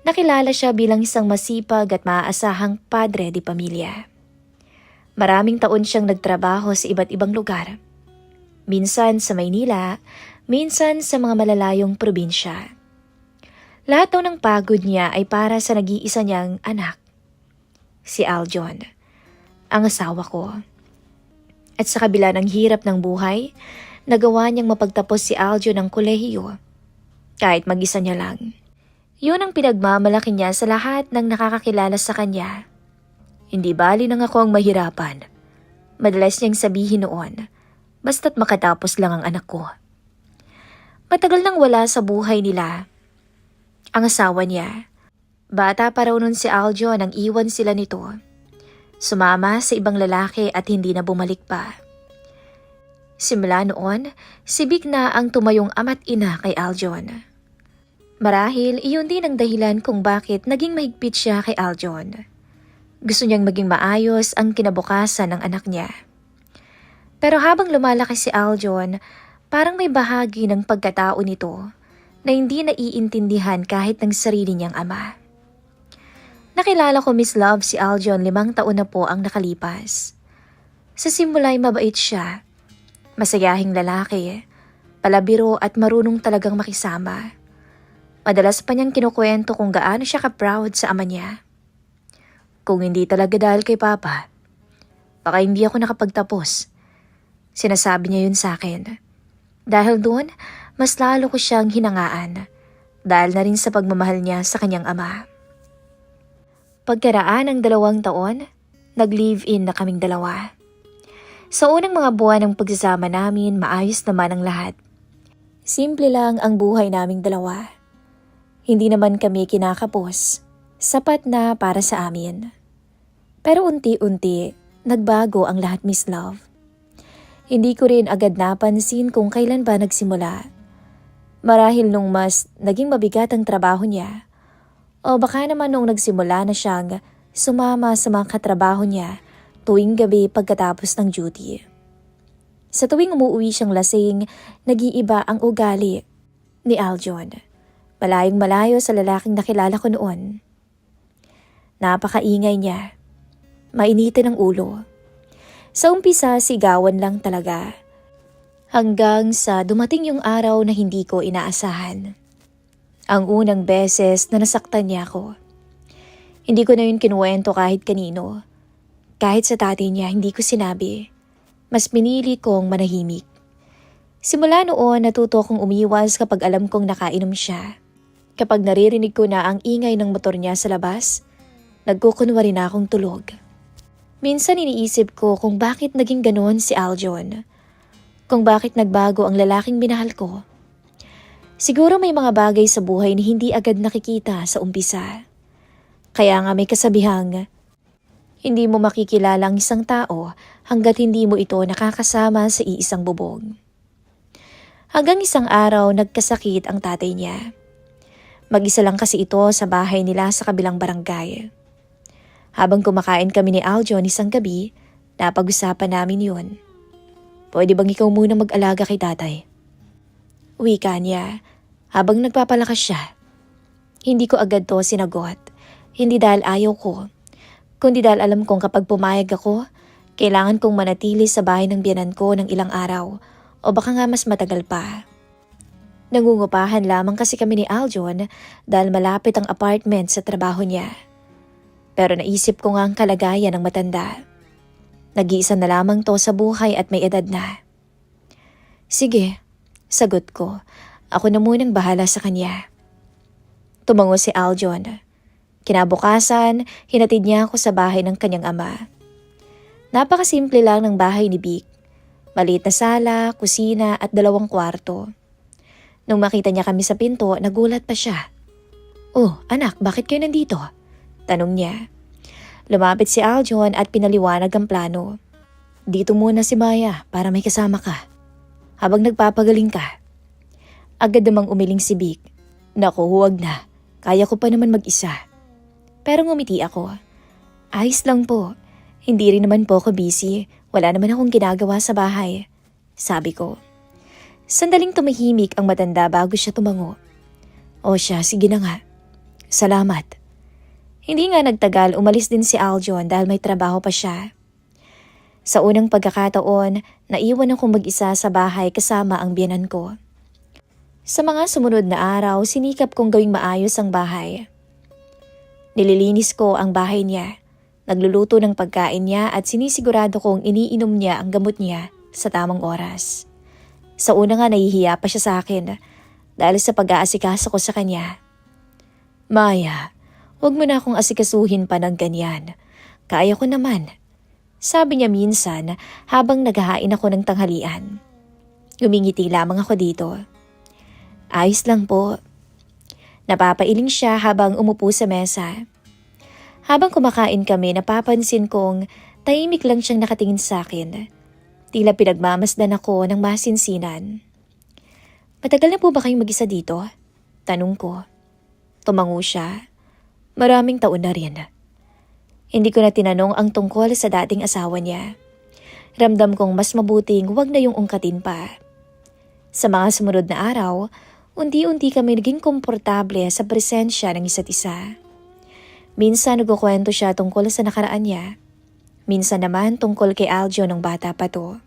nakilala siya bilang isang masipag at maaasahang padre di pamilya. Maraming taon siyang nagtrabaho sa iba't ibang lugar. Minsan sa Maynila, minsan sa mga malalayong probinsya. Lahat daw ng pagod niya ay para sa nag-iisa niyang anak, si Aljon, ang asawa ko. At sa kabila ng hirap ng buhay, nagawa niyang mapagtapos si Aljon ng kolehiyo, kahit mag-isa niya lang. Yun ang pinagmamalaki niya sa lahat ng nakakakilala sa kanya. Hindi bali nang ako ang mahirapan. Madalas niyang sabihin noon, basta't makatapos lang ang anak ko. Matagal nang wala sa buhay nila ang asawa niya. Bata pa raw nun si Aljo nang iwan sila nito. Sumama sa ibang lalaki at hindi na bumalik pa. Simula noon, si Vic na ang tumayong ama't ina kay Aljon. Marahil iyon din ang dahilan kung bakit naging mahigpit siya kay Aljon. Gusto niyang maging maayos ang kinabukasan ng anak niya. Pero habang lumalaki si Aljon, parang may bahagi ng pagkatao nito na hindi naiintindihan kahit ng sarili niyang ama. Nakilala ko Miss Love si Aljon 5 taon na po ang nakalipas. Sa simula ay mabait siya, masayahing lalaki, palabiro at marunong talagang makisama. Madalas pa niyang kinukwento kung gaano siya ka-proud sa ama niya. Kung hindi talaga dahil kay Papa, baka hindi ako nakapagtapos. Sinasabi niya yun sa akin. Dahil doon, mas lalo ko siyang hinangaan dahil na rin sa pagmamahal niya sa kanyang ama. Pagkaraan ng 2 taon, nag-live-in na kaming dalawa. Sa unang mga buwan ng pagsasama namin, maayos naman ang lahat. Simple lang ang buhay naming dalawa. Hindi naman kami kinakapos, sapat na para sa amin. Pero unti-unti, nagbago ang lahat, Miss Love. Hindi ko rin agad napansin kung kailan ba nagsimula. Marahil nung mas naging mabigat ang trabaho niya, o baka naman nung nagsimula na siyang sumama sa mga katrabaho niya tuwing gabi pagkatapos ng duty. Sa tuwing umuwi siyang lasing, nag-iiba ang ugali ni Aljon. Malayong malayo sa lalaking nakilala ko noon. Napakaingay niya. Mainitin ang ulo. Sa umpisa, sigawan lang talaga. Hanggang sa dumating yung araw na hindi ko inaasahan. Ang unang beses na nasaktan niya ako. Hindi ko na yun kinuwento kahit kanino. Kahit sa tatay niya, hindi ko sinabi. Mas pinili kong manahimik. Simula noon, natuto kong umiwas kapag alam kong nakainom siya. Kapag naririnig ko na ang ingay ng motor niya sa labas, nagkukunwari na akong tulog. Minsan iniisip ko kung bakit naging ganoon si Aljon. Kung bakit nagbago ang lalaking minahal ko. Siguro may mga bagay sa buhay na hindi agad nakikita sa umpisa. Kaya nga may kasabihang, hindi mo makikilala ang isang tao hanggat hindi mo ito nakakasama sa iisang bubong. Hanggang isang araw nagkasakit ang tatay niya. Mag-isa lang kasi ito sa bahay nila sa kabilang barangay. Habang kumakain kami ni Aljon isang gabi, napag-usapan namin yun. Pwede bang ikaw muna mag-alaga kay tatay? Wika niya habang nagpapalakas siya. Hindi ko agad to sinagot. Hindi dahil ayaw ko, kundi dahil alam kong kapag pumayag ako, kailangan kong manatili sa bahay ng biyanan ko ng ilang araw o baka nga mas matagal pa. Nangungupahan lamang kasi kami ni Aljon dahil malapit ang apartment sa trabaho niya. Pero naisip ko nga ang kalagayan ng matanda. Nag-iisa na lamang to sa buhay at may edad na. Sige, sagot ko. Ako na munang bahala sa kanya. Tumango si Aljon. Kinabukasan, hinatid niya ako sa bahay ng kanyang ama. Napakasimple lang ng bahay ni Vic. Maliit na sala, kusina at 2 kwarto. Nung makita niya kami sa pinto, nagulat pa siya. Oh, anak, bakit kayo nandito? Tanong niya. Lumapit si Aljon at pinaliwanag ang plano. Dito muna si Maya para may kasama ka. Habang nagpapagaling ka. Agad namang umiling si Vic. Naku, huwag na. Kaya ko pa naman mag-isa. Pero ngumiti ako. Ayos lang po. Hindi rin naman po ako busy. Wala naman akong ginagawa sa bahay. Sabi ko. Sandaling tumahimik ang matanda bago siya tumango. O siya, sige na nga. Salamat. Hindi nga nagtagal, umalis din si Aljon dahil may trabaho pa siya. Sa unang pagkakataon, naiwan akong mag-isa sa bahay kasama ang biyanan ko. Sa mga sumunod na araw, sinikap kong gawing maayos ang bahay. Nililinis ko ang bahay niya, nagluluto ng pagkain niya at sinisigurado kong iniinom niya ang gamot niya sa tamang oras. Sa una nga nahihiya pa siya sa akin dahil sa pag-aasikaso ko sa kanya. Maya, huwag mo na akong asikasuhin pa ng ganyan. Kaya ko naman. Sabi niya minsan habang naghahain ako ng tanghalian. Ngumingiti lamang ako dito. Ayos lang po. Napapailing siya habang umupo sa mesa. Habang kumakain kami, napapansin kong tahimik lang siyang nakatingin sa akin. Tila pinagmamasdan ako ng masinsinan. Matagal na po ba kayong mag-isa dito? Tanong ko. Tumango siya. Maraming taon na rin. Hindi ko na tinanong ang tungkol sa dating asawa niya. Ramdam kong mas mabuting huwag na yung ungkatin pa. Sa mga sumunod na araw, unti-unti kami naging komportable sa presensya ng isa't isa. Minsan nagkukwento siya tungkol sa nakaraan niya. Minsan naman tungkol kay Aljon ng bata pa to.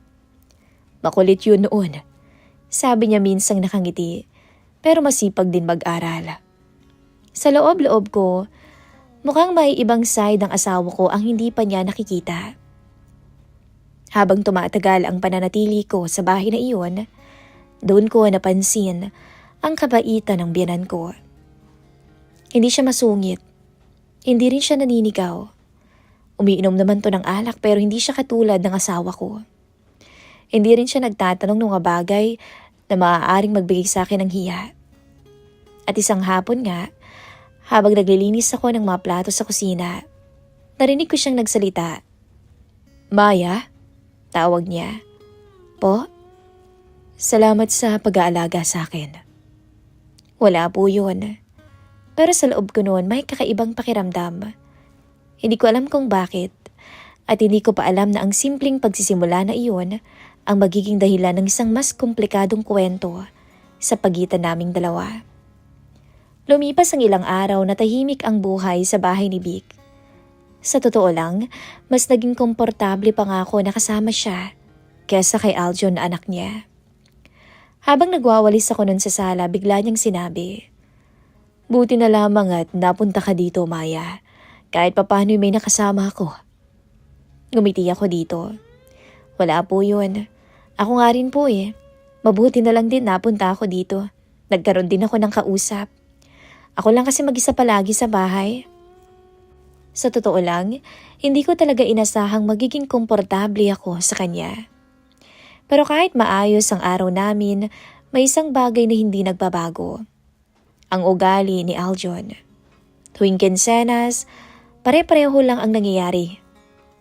Makulit yun noon. Sabi niya minsang nakangiti, pero masipag din mag-aral. Sa loob-loob ko, mukhang may ibang side ng asawa ko ang hindi pa niya nakikita. Habang tumatagal ang pananatili ko sa bahay na iyon, doon ko napansin ang kabaitan ng biyanan ko. Hindi siya masungit. Hindi rin siya naninigaw. Umiinom naman to ng alak pero hindi siya katulad ng asawa ko. Hindi rin siya nagtatanong ng mga bagay na maaaring magbigay sa akin ng hiya. At isang hapon nga, habang naglilinis ako ng mga plato sa kusina, narinig ko siyang nagsalita. Maya? Tawag niya. Po? Salamat sa pag-aalaga sa akin. Wala po yun. Pero sa loob ko noon may kakaibang pakiramdam. Hindi ko alam kung bakit at hindi ko pa alam na ang simpleng pagsisimula na iyon ang magiging dahilan ng isang mas komplikadong kwento sa pagitan naming dalawa. Lumipas ang ilang araw na tahimik ang buhay sa bahay ni Vic. Sa totoo lang, mas naging komportable pa nga ako na kasama siya kesa kay Aljon na anak niya. Habang nagwawalis ako nun sa sala, bigla niyang sinabi, Buti na lamang at napunta ka dito, Maya. Kahit papano'y may nakasama ako. Ngumiti ako dito. Wala po yun. Ako nga rin po eh. Mabuti na lang din napunta ako dito. Nagkaroon din ako ng kausap. Ako lang kasi mag-isa palagi sa bahay. Sa totoo lang, hindi ko talaga inasahang magiging komportable ako sa kanya. Pero kahit maayos ang araw namin, may isang bagay na hindi nagbabago. Ang ugali ni Aljon. Tuwing kinsenas, pare-pareho lang ang nangyayari.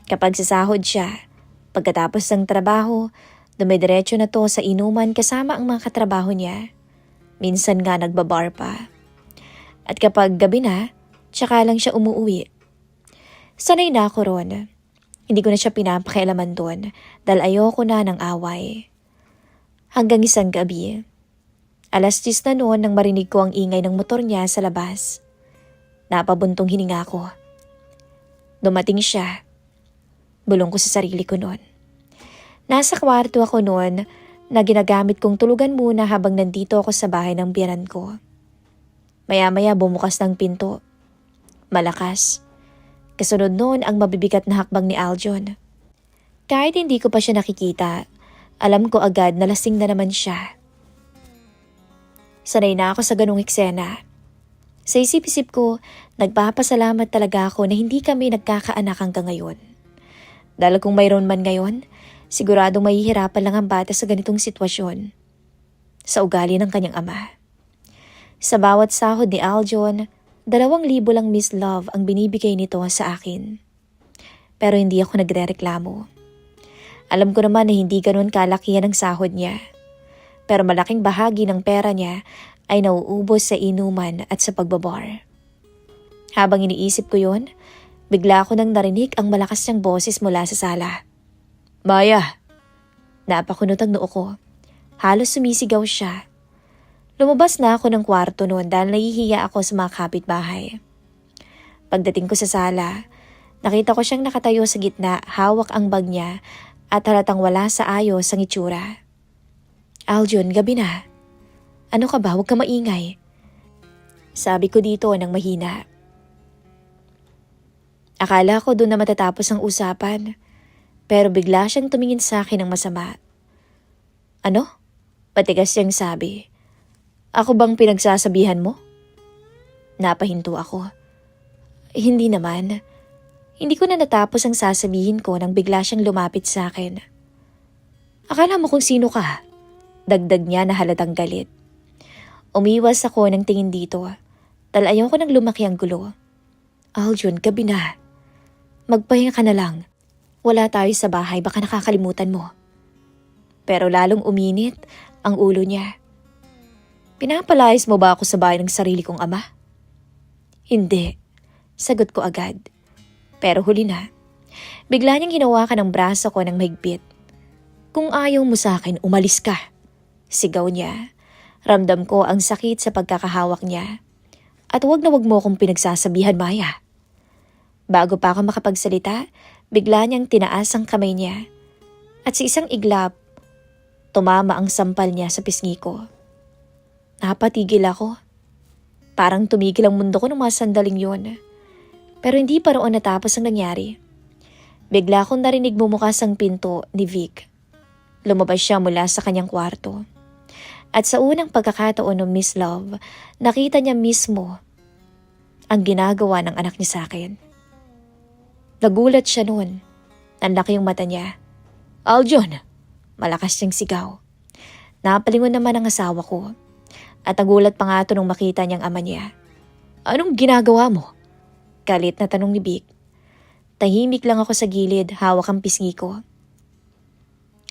Kapag sasahod siya, pagkatapos ng trabaho, dumidiretso na to sa inuman kasama ang mga katrabaho niya. Minsan nga nagbabar pa. At kapag gabi na, tsaka lang siya umuwi. Sanay na ako ron. Hindi ko na siya pinapakialaman doon dahil ayoko na ng away. Hanggang isang gabi, 10:00 na noon nang marinig ko ang ingay ng motor niya sa labas. Napabuntong hininga ko. Dumating siya. Bulong ko sa sarili ko noon. Nasa kwarto ako noon na ginagamit kong tulugan muna habang nandito ako sa bahay ng biyanan ko. Maya-maya bumukas ng pinto. Malakas. Kasunod noon ang mabibigat na hakbang ni Aljon. Kahit hindi ko pa siya nakikita, alam ko agad na lasing na naman siya. Sanay na ako sa ganung eksena. Sa isip-isip ko, nagpapasalamat talaga ako na hindi kami nagkakaanak hanggang ngayon. Dahil kung mayroon man ngayon, siguradong mahihirapan lang ang bata sa ganitong sitwasyon. Sa ugali ng kanyang ama. Sa bawat sahod ni Aljon, 2,000 lang Miss Love ang binibigay nito sa akin. Pero hindi ako nagrereklamo. Alam ko naman na hindi ganun kalakihan ang sahod niya. Pero malaking bahagi ng pera niya ay nauubos sa inuman at sa pagbabar. Habang iniisip ko yon, bigla ko nang narinig ang malakas niyang boses mula sa sala. "Maya!" Napakunot ang noo ko. Halos sumisigaw siya. Lumabas na ako ng kwarto noon dahil nahihiya ako sa mga kapitbahay. Pagdating ko sa sala, nakita ko siyang nakatayo sa gitna, hawak ang bag niya at halatang wala sa ayos ang itsura. "Aljon, gabi na. Ano ka ba? Huwag ka maingay." Sabi ko dito ng mahina. Akala ko doon na matatapos ang usapan, pero bigla siyang tumingin sa akin ng masama. "Ano?" Patigas siyang sabi. "Ako bang pinagsasabihan mo?" Napahinto ako. Hindi naman. Hindi ko na natapos ang sasabihin ko nang bigla siyang lumapit sa akin. "Akala mo kung sino ka?" Dagdag niya na halatang galit. Umiwas ako ng tingin dito dahil ayaw ko nang lumaki ang gulo. "Aljon, gabi na. Magpahinga ka na lang. Wala tayo sa bahay, baka nakakalimutan mo." Pero lalong uminit ang ulo niya. "Pinapalayas mo ba ako sa bahay ng sarili kong ama?" "Hindi," sagot ko agad. Pero huli na. Bigla niyang hinawakan ang braso ko ng mahigpit. "Kung ayaw mo sa akin, umalis ka." Sigaw niya. Ramdam ko ang sakit sa pagkakahawak niya. "At wag na wag mo akong pinagsasabihan, Maya." Bago pa ako makapagsalita, bigla niyang tinaas ang kamay niya. At sa isang iglap, tumama ang sampal niya sa pisngi ko. Napatigil ako. Parang tumigil ang mundo ko ng mga sandaling yun. Pero hindi pa roon natapos ang nangyari. Bigla akong narinig bumukas ang pinto ni Vic. Lumabas siya mula sa kanyang kwarto. At sa unang pagkakataon ng Miss Love, nakita niya mismo ang ginagawa ng anak niya sa akin. Nagulat siya noon. Ang laki yung mata niya. "Aljon!" Malakas niyang sigaw. Napalingon naman ang asawa ko. At nagulat pa nga ito nung makita niyang ama niya. "Anong ginagawa mo?" Galit na tanong ni Vic. Tahimik lang ako sa gilid, hawak ang pisngi ko.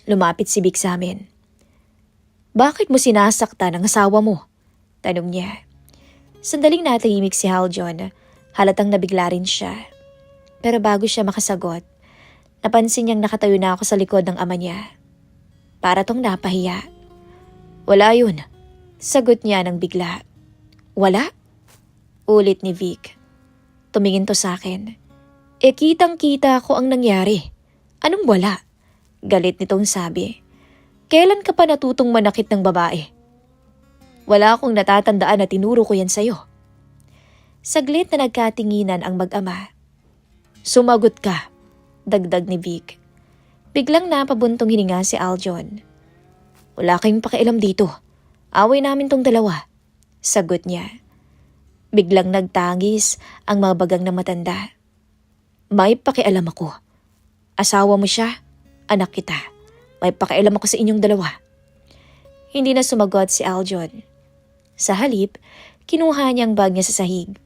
Lumapit si Vic sa amin. "Bakit mo sinasaktan ang asawa mo?" Tanong niya. Sandaling natahimik si Aljon, halatang nabigla rin siya. Pero bago siya makasagot, napansin niyang nakatayo na ako sa likod ng ama niya. Para tong napahiya. "Wala yun," sagot niya nang bigla. "Wala?" Ulit ni Vic. Tumingin to sa akin. Kitang-kita ko ang nangyari. "Anong wala?" Galit nitong sabi. "Kailan ka pa natutong manakit ng babae?" "Wala akong natatandaan na tinuro ko yan sa'yo." Saglit na nagkatinginan ang mag-ama. "Sumagot ka," dagdag ni Vic. Biglang napabuntong hininga si Aljon. "Wala kayong pakialam dito. Away namin tong dalawa," sagot niya. Biglang nagtangis ang mga bagang na matanda. May pakialam ako. Asawa mo siya, anak kita. May pakialam ako sa inyong dalawa. Hindi na sumagot si Aljon. Sa halip, kinuha niya ang bag niya sa sahig.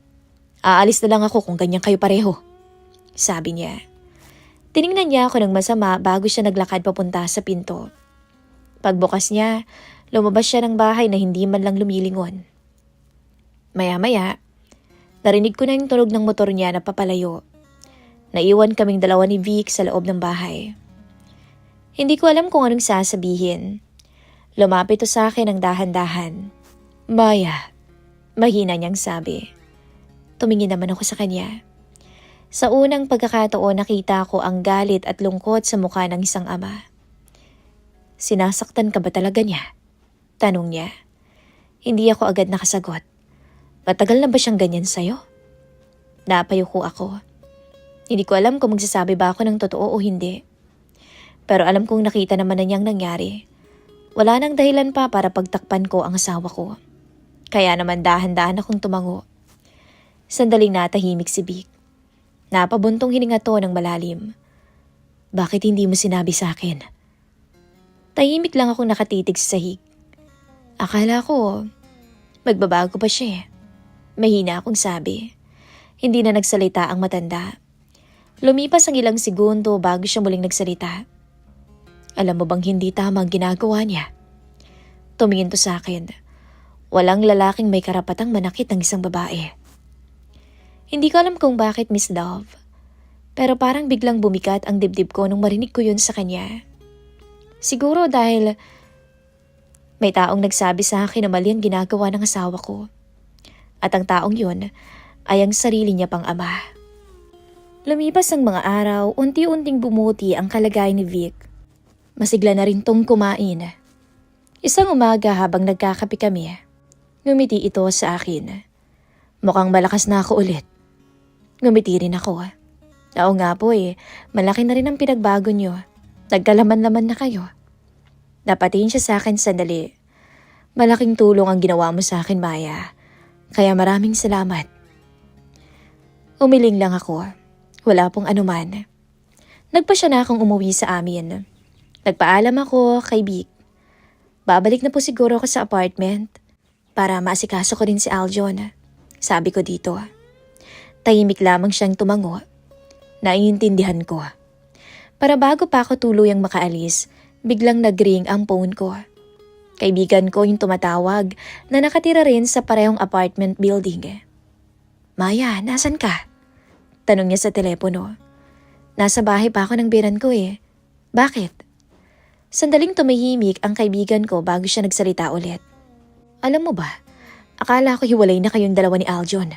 Aalis na lang ako kung ganyan kayo pareho, sabi niya. Tiningnan niya ako ng masama bago siya naglakad papunta sa pinto. Pagbukas niya, lumabas siya ng bahay na hindi man lang lumilingon. Maya-maya, narinig ko na yung tunog ng motor niya na papalayo. Naiwan kaming dalawa ni Vic sa loob ng bahay. Hindi ko alam kung anong sasabihin. Lumapit to sa akin ng dahan-dahan. Maya, mahina niyang sabi. Tumingin naman ako sa kanya. Sa unang pagkakataon nakita ko ang galit at lungkot sa mukha ng isang ama. Sinasaktan ka ba talaga niya? Tanong niya. Hindi ako agad nakasagot. Matagal na ba siyang ganyan sa'yo? Napayuko ako. Hindi ko alam kung magsasabi ba ako ng totoo o hindi. Pero alam kong nakita naman na niyang nangyari. Wala nang dahilan pa para pagtakpan ko ang asawa ko. Kaya naman dahan-dahan akong tumango. Sandaling natahimik si Vic. Napabuntong hininga to ng malalim. Bakit hindi mo sinabi sa akin? Tahimik lang akong nakatitig sa sahig. Akala ko, magbabago pa siya eh. Mahina akong sabi. Hindi na nagsalita ang matanda. Lumipas ang ilang segundo bago siya muling nagsalita. Alam mo bang hindi tama ang ginagawa niya? Tumingin to sa akin. Walang lalaking may karapatang manakit ng isang babae. Hindi ko alam kung bakit, Miss Love. Pero parang biglang bumigat ang dibdib ko nung marinig ko yun sa kanya. Siguro dahil may taong nagsabi sa akin na mali ang ginagawa ng asawa ko. At ang taong yun ay ang sarili niya pang ama. Lumipas ang mga araw, unti-unting bumuti ang kalagayan ni Vic. Masigla na rin tong kumain. Isang umaga habang nagkakape kami, ngumiti ito sa akin. Mukhang malakas na ako ulit. Ngumiti rin ako. Oo nga po malaki na rin ang pinagbago niyo. Nagkalaman-laman na kayo. Napatingin siya sa akin sandali. Malaking tulong ang ginawa mo sa akin, Maya. Kaya maraming salamat. Umiling lang ako. Wala pong anuman. Nagpa siya na akong umuwi sa amin. Nagpaalam ako kay Vic. Babalik na po siguro ako sa apartment para maasikaso ko rin si Aljon. Sabi ko dito. Tahimik lamang siyang tumango. Naiintindihan ko. Para bago pa ako tuluyang makaalis, biglang nag-ring ang phone ko. Kaibigan ko yung tumatawag na nakatira rin sa parehong apartment building. Maya, nasan ka? Tanong niya sa telepono. Nasa bahay pa ako ng biran ko Bakit? Sandaling tumahimik ang kaibigan ko bago siya nagsalita ulit. Alam mo ba, akala ko hiwalay na kayong dalawa ni Aljon.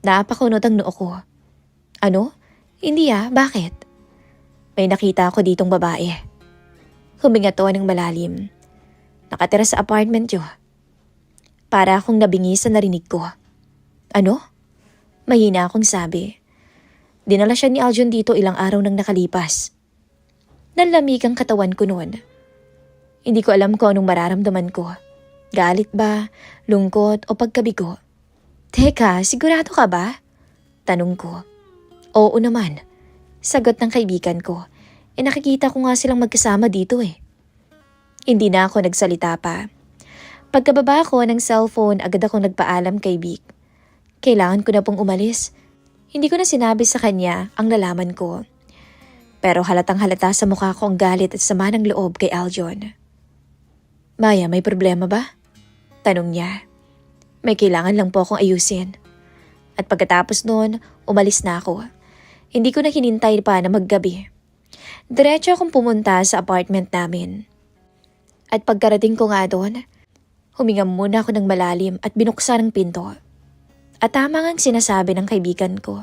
Napakunot ang noo ko. Ano? Hindi bakit? May nakita ako ditong babae. Huminga to ng malalim. Nakatira sa apartment niyo. Para akong nabingi sa narinig ko. Ano? Mahina akong sabi. Dinala siya ni Aljon dito ilang araw nang nakalipas. Nanlamig ang katawan ko noon. Hindi ko alam kung anong mararamdaman ko. Galit ba, lungkot o pagkabigo? Teka, sigurado ka ba? Tanong ko. Oo naman. Sagot ng kaibigan ko. Nakikita ko nga silang magkasama dito Hindi na ako nagsalita pa. Pagkababa ko ng cellphone, agad akong nagpaalam kay Vic. Kailangan ko na pong umalis. Hindi ko na sinabi sa kanya ang nalaman ko. Pero halatang halata sa mukha ko ang galit at sama ng loob kay Aljon. Maya, may problema ba? Tanong niya. May kailangan lang po akong ayusin. At pagkatapos noon, umalis na ako. Hindi ko na hinintay pa na maggabi. Diretso akong pumunta sa apartment namin. At pagkarating ko nga doon, huminga muna ako ng malalim at binuksan ang pinto. At tama ngang sinasabi ng kaibigan ko.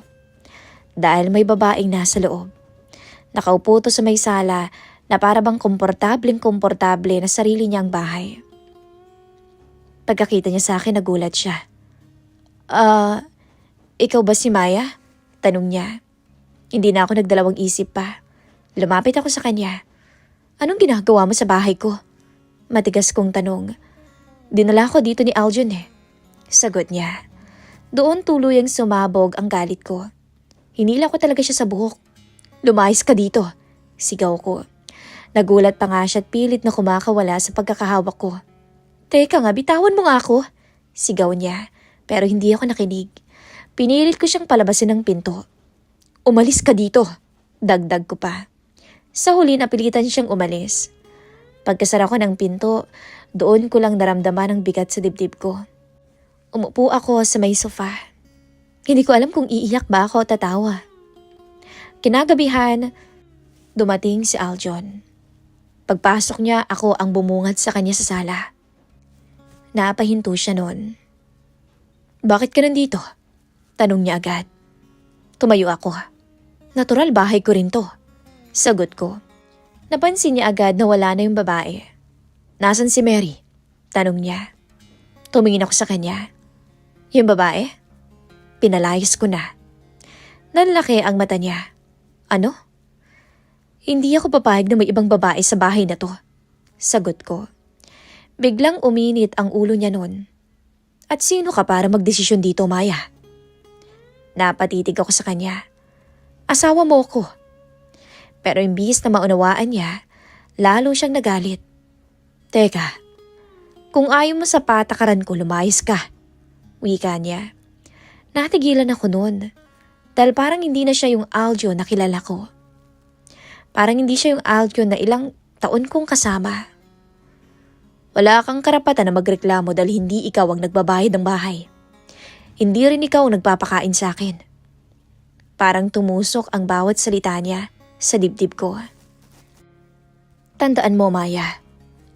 Dahil may babaeng nasa loob. Nakaupo to sa may sala na para bang komportableng-komportable na sarili niyang bahay. Pagkakita niya sa akin, nagulat siya. Ikaw ba si Maya? Tanong niya. Hindi na ako nagdalawang isip pa. Lumapit ako sa kanya. Anong ginagawa mo sa bahay ko? Matigas kong tanong. Dinala ko dito ni Aljon Sagot niya. Doon tuluyang sumabog ang galit ko. Hinila ko talaga siya sa buhok. Lumayas ka dito, sigaw ko. Nagulat pa nga siya at pilit na kumakawala sa pagkakahawak ko. Teka nga, bitawan mo nga ako, sigaw niya, pero hindi ako nakinig. Pinilit ko siyang palabasin ng pinto. Umalis ka dito, dagdag ko pa. Sa huli napilitan siyang umalis. Pagkasara ko ng pinto, doon ko lang naramdaman ang bigat sa dibdib ko. Umupo ako sa may sofa. Hindi ko alam kung iiyak ba ako o tatawa. Kinagabihan, dumating si Aljon. Pagpasok niya, ako ang bumungad sa kanya sa sala. Napahinto siya noon. Bakit ka nandito? Tanong niya agad. Tumayo ako. Natural bahay ko rin to. Sagot ko. Napansin niya agad na wala na yung babae. Nasaan si Mary? Tanong niya. Tumingin ako sa kanya. Yung babae? Pinalayas ko na. Nanlaki ang mata niya. Ano? Hindi ako papayag na may ibang babae sa bahay na to. Sagot ko. Biglang uminit ang ulo niya noon. At sino ka para magdesisyon dito, Maya? Napatitig ako sa kanya. Asawa mo ko. Pero imbis na maunawaan niya, lalo siyang nagalit. Teka, kung ayaw mo sa patakaran ko, lumayas ka. Wika niya. Natigilan ako noon. Dahil parang hindi na siya yung Aljon na kilala ko. Parang hindi siya yung Aljon na ilang taon kong kasama. Wala kang karapatan na magreklamo dahil hindi ikaw ang nagbabayad ng bahay. Hindi rin ikaw ang nagpapakain sa akin. Parang tumusok ang bawat salita niya sa dibdib ko. Tandaan mo, Maya,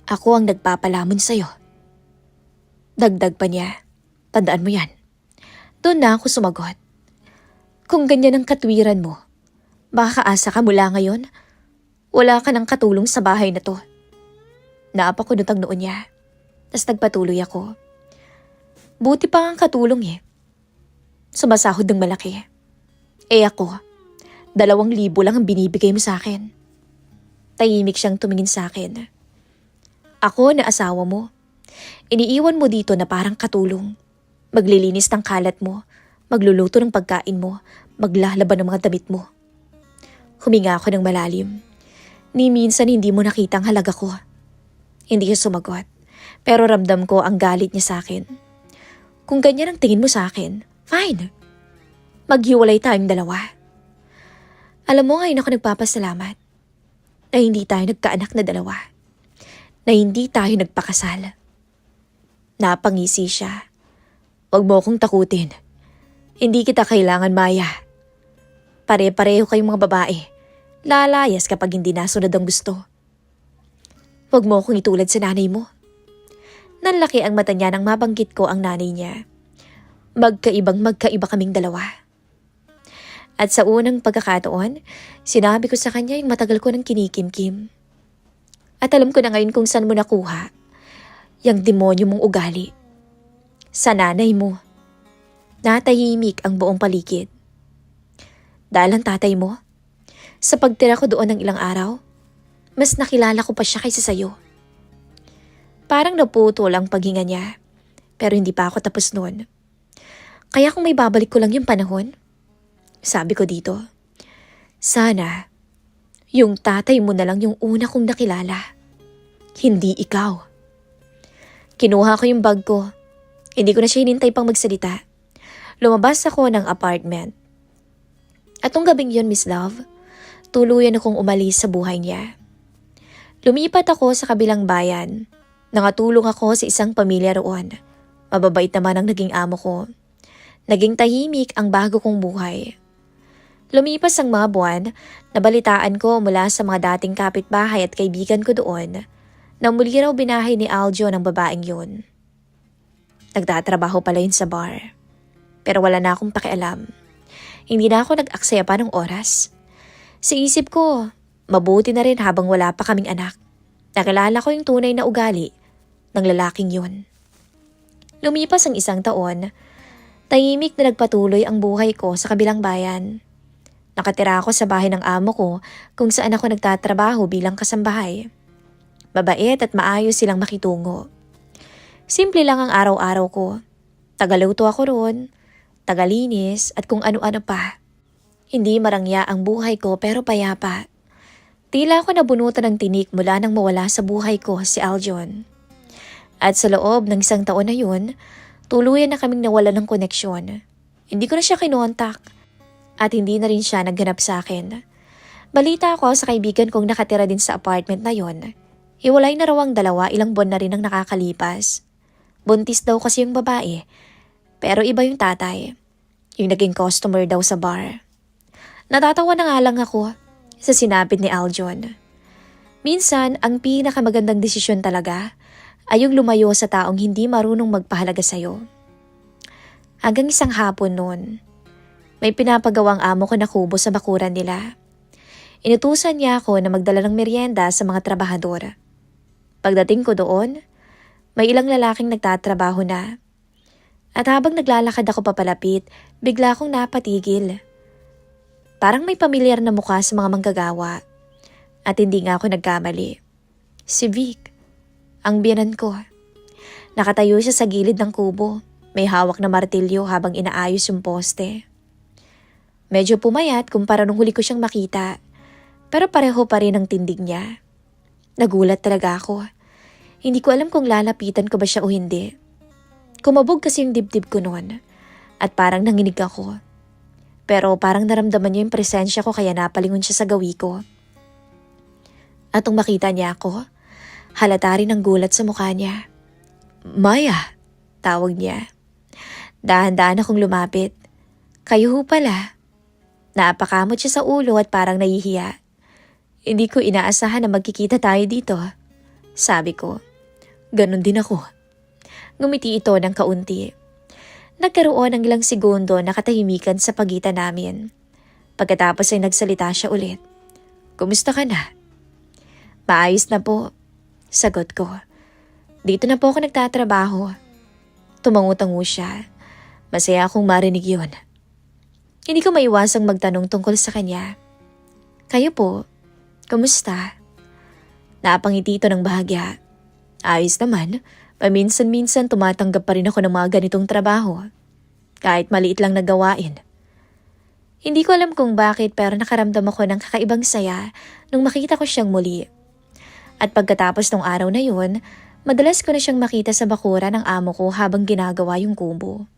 ako ang nagpapalamon sa'yo. Dagdag pa niya, tandaan mo yan. Doon na ako sumagot. Kung ganyan ang katwiran mo, baka asa ka mula ngayon, wala ka ng katulong sa bahay na to. Naapakunot ang noon niya, tas nagpatuloy ako. Buti pa ang katulong eh. Sumasahod ng malaki. Ako, 2,000 lang ang binibigay mo sa akin. Tahimik siyang tumingin sa akin. Ako na asawa mo. Iniiwan mo dito na parang katulong. Maglilinis ng kalat mo, magluluto ng pagkain mo, maglalaban ng mga damit mo. Huminga ako ng malalim. Ni minsan hindi mo nakita ang halaga ko. Hindi siya sumagot, pero ramdam ko ang galit niya sa akin. Kung ganyan ang tingin mo sa akin, fine. Maghiwalay tayong dalawa. Alam mo, ngayon ako nagpapasalamat na hindi tayo nagkaanak na dalawa. Na hindi tayo nagpakasal. Napangisi siya. Huwag mo akong takutin. Hindi kita kailangan, Maya. Pare-pareho kayong mga babae. Lalayas kapag hindi nasunod ang gusto. Huwag mo akong itulad sa nanay mo. Nanlaki ang mata niya nang mabanggit ko ang nanay niya. Magkaiba kaming dalawa. At sa unang pagkakataon, sinabi ko sa kanya yung matagal ko ng kinikimkim. At alam ko na ngayon kung saan mo nakuha yung demonyo mong ugali. Sa nanay mo. Natahimik ang buong paligid. Dahil ang tatay mo, sa pagtira ko doon ng ilang araw, mas nakilala ko pa siya kaysa sayo. Parang naputol ang paghinga niya, pero hindi pa ako tapos noon. Kaya kung may babalik ko lang yung panahon, sabi ko dito, sana yung tatay mo na lang yung una kong nakilala. Hindi ikaw. Kinuha ko yung bag ko. Hindi ko na siya hinintay pang magsalita. Lumabas ako ng apartment. At nung gabing yun, Miss Love, tuluyan akong umalis sa buhay niya. Lumipat ako sa kabilang bayan. Nangatulong ako sa isang pamilya roon. Mababait naman ang naging amo ko. Naging tahimik ang bago kong buhay. Lumipas ang mga buwan, nabalitaan ko mula sa mga dating kapitbahay at kaibigan ko doon na muli raw binahay ni Aljon ang babaeng yun. Nagtatrabaho pala yun sa bar. Pero wala na akong pakialam. Hindi na ako nag-aksaya pa ng oras. Sa isip ko, mabuti na rin habang wala pa kaming anak. Nakilala ko yung tunay na ugali ng lalaking yun. Lumipas ang 1 taon, tahimik na nagpatuloy ang buhay ko sa kabilang bayan. Nakatira ako sa bahay ng amo ko kung saan ako nagtatrabaho bilang kasambahay. Mabait at maayos silang makitungo. Simple lang ang araw-araw ko. Tagaluto ako roon. tagalinis at kung ano-ano pa. Hindi marangya ang buhay ko pero payapa. Tila ako nabunutan ng tinik mula nang mawala sa buhay ko si Aljon. At sa loob ng isang taon na yun, tuluyan na kaming nawala ng koneksyon. Hindi ko na siya kinontak at hindi na rin siya naghanap sa akin. Balita ko sa kaibigan kong nakatira din sa apartment na yon. Hiwalay na raw ang dalawa, ilang buwan na rin ang nakakalipas. Buntis daw kasi yung babae, pero iba yung tatay. Yung naging customer daw sa bar. Natatawa na nga lang ako sa sinabi ni Aljon. Minsan, ang pinakamagandang desisyon talaga ay yung lumayo sa taong hindi marunong magpahalaga sa'yo. Hanggang isang hapon noon, may pinapagawang amo ko na kubo sa bakuran nila. Inutusan niya ako na magdala ng merienda sa mga trabahador. Pagdating ko doon, may ilang lalaking nagtatrabaho na. At habang naglalakad ako papalapit, bigla akong napatigil. Parang may pamilyar na mukha sa mga manggagawa. At hindi nga ako nagkamali. Si Vic, ang biyanan ko. Nakatayo siya sa gilid ng kubo. May hawak na martilyo habang inaayos yung poste. Medyo pumayat kumpara nung huli ko siyang makita. Pero pareho pa rin ang tindig niya. Nagulat talaga ako. Hindi ko alam kung lalapitan ko ba siya o hindi. Kumabog kasi yung dibdib ko noon. At parang nanginig ako. Pero parang naramdaman niya yung presensya ko kaya napalingon siya sa gawi ko. At nung makita niya ako, halata rin ang gulat sa mukha niya. "Maya," tawag niya. Dahan-dahan akong lumapit. "Kayo ho pala." Napakamot siya sa ulo at parang nahihiya. "Hindi ko inaasahan na magkikita tayo dito," sabi ko. "Ganon din ako." Ngumiti ito ng kaunti. Nagkaroon ng ilang segundo na katahimikan sa pagitan namin. Pagkatapos ay nagsalita siya ulit. "Kumusta ka na?" "Maayos na po," sagot ko. "Dito na po ako nagtatrabaho." Tumango-tango siya. Masaya akong marinig yun. Hindi ko maiwasang magtanong tungkol sa kanya. "Kayo po, kumusta?" Napangiti ito ng bahagya. "Ayos naman, paminsan-minsan tumatanggap pa rin ako ng mga ganitong trabaho. Kahit maliit lang na gawain." Hindi ko alam kung bakit pero nakaramdam ako ng kakaibang saya nung makita ko siyang muli. At pagkatapos ng araw na yun, madalas ko na siyang makita sa bakura ng amo ko habang ginagawa yung kubo.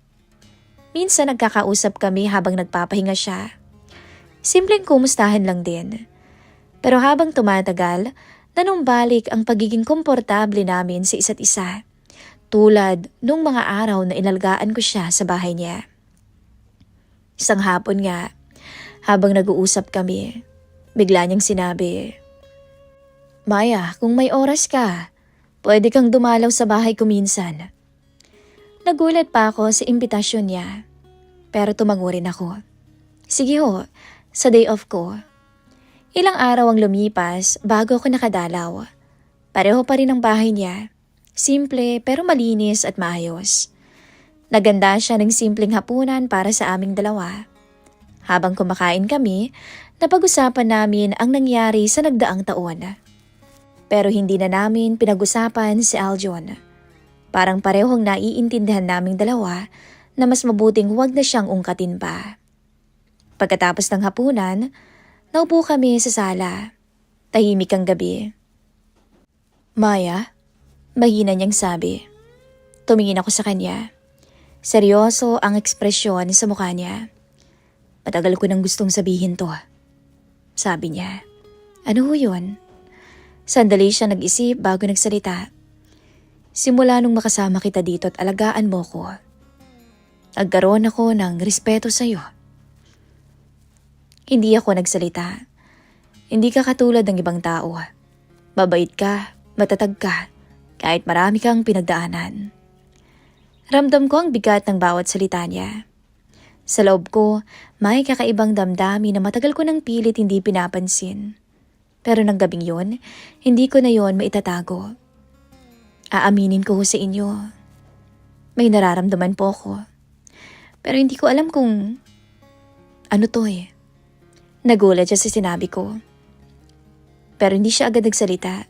Minsan nagkakausap kami habang nagpapahinga siya. Simpleng kumustahan lang din. Pero habang tumatagal, nanumbalik ang pagiging komportable namin sa isa't isa. Tulad nung mga araw na inalagaan ko siya sa bahay niya. Isang hapon nga, habang nag-uusap kami, bigla niyang sinabi, "Maya, kung may oras ka, pwede kang dumalaw sa bahay ko minsan." Nagulat pa ako sa imbitasyon niya, pero tumango rin ako. Sige ho, sa day off ko. Ilang araw ang lumipas bago ako nakadalaw. Pareho pa rin ang bahay niya. Simple pero malinis at maayos. Naganda siya ng simpleng hapunan para sa aming dalawa. Habang kumakain kami, napag-usapan namin ang nangyari sa nagdaang taon. Pero hindi na namin pinag-usapan si Aljon. Parang parehong naiintindihan naming dalawa na mas mabuting huwag na siyang ungkatin pa. Pagkatapos ng hapunan, naupo kami sa sala. Tahimik ang gabi. "Maya?" mahina niyang sabi. Tumingin ako sa kanya. Seryoso ang ekspresyon sa mukha niya. "Matagal ko nang gustong sabihin to," sabi niya. "Ano ho yun?" Sandali siya nag-isip bago nagsalita. "Simula nung makasama kita dito at alagaan mo ko, nagkaroon ako ng respeto sa'yo." Hindi ako nagsalita. Hindi ka katulad ng ibang tao. Mabait ka, matatag ka, kahit marami kang pinagdaanan. Ramdam ko ang bigat ng bawat salita niya. Sa loob ko, may kakaibang damdamin na matagal ko nang pilit hindi pinapansin. Pero ng gabing yun, hindi ko na yon maitatago. Aaminin ko sa inyo, may nararamdaman po ako. Pero hindi ko alam kung ano to eh. Nagulat siya sa sinabi ko. Pero hindi siya agad nagsalita.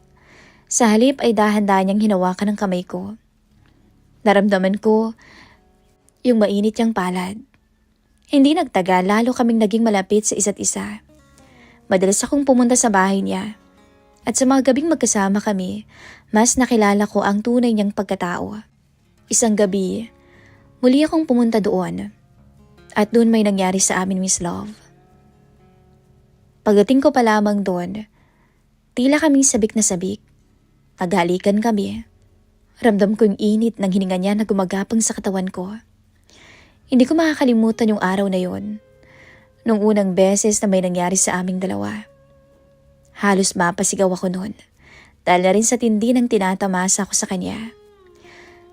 Sa halip ay dahan-dahan niyang hinawakan ang kamay ko. Naramdaman ko yung mainit niyang palad. Hindi nagtagal, lalo kaming naging malapit sa isa't isa. Madalas akong pumunta sa bahay niya. At sa mga gabing magkasama kami, mas nakilala ko ang tunay niyang pagkatao. Isang gabi, muli akong pumunta doon. At doon may nangyari sa amin, Miss Love. Pagdating ko pa lamang doon, tila kaming sabik na sabik. Naghalikan kami. Ramdam ko yung init ng hininga niya na gumagapang sa katawan ko. Hindi ko makakalimutan yung araw na yon. Nung unang beses na may nangyari sa aming dalawa. Halos mapasigaw ako noon. Dahil na rin sa tindi ng tinatamasa ko sa kanya.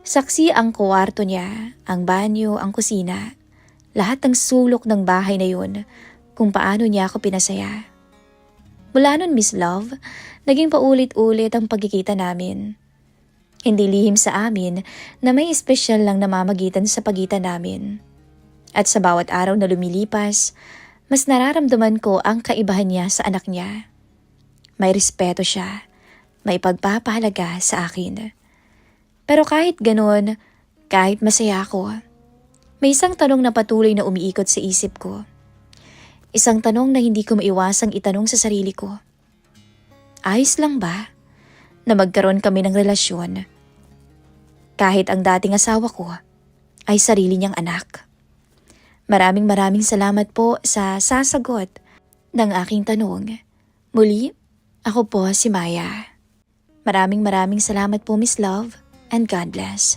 Saksi ang kwarto niya, ang banyo, ang kusina. Lahat ng sulok ng bahay na yun kung paano niya ako pinasaya. Mula nun, Miss Love, naging paulit-ulit ang pagkikita namin. Hindi lihim sa amin na may espesyal lang namamagitan sa pagitan namin. At sa bawat araw na lumilipas, mas nararamdaman ko ang kaibahan niya sa anak niya. May respeto siya, may pagpapahalaga sa akin. Pero kahit ganon, kahit masaya ako, may isang tanong na patuloy na umiikot sa isip ko. Isang tanong na hindi ko maiwasang itanong sa sarili ko. Ayos lang ba na magkaroon kami ng relasyon kahit ang dating asawa ko ay sarili niyang anak? Maraming salamat po sa sasagot ng aking tanong. Muli, ako po si Maya. Maraming salamat po, Miss Love, and God bless.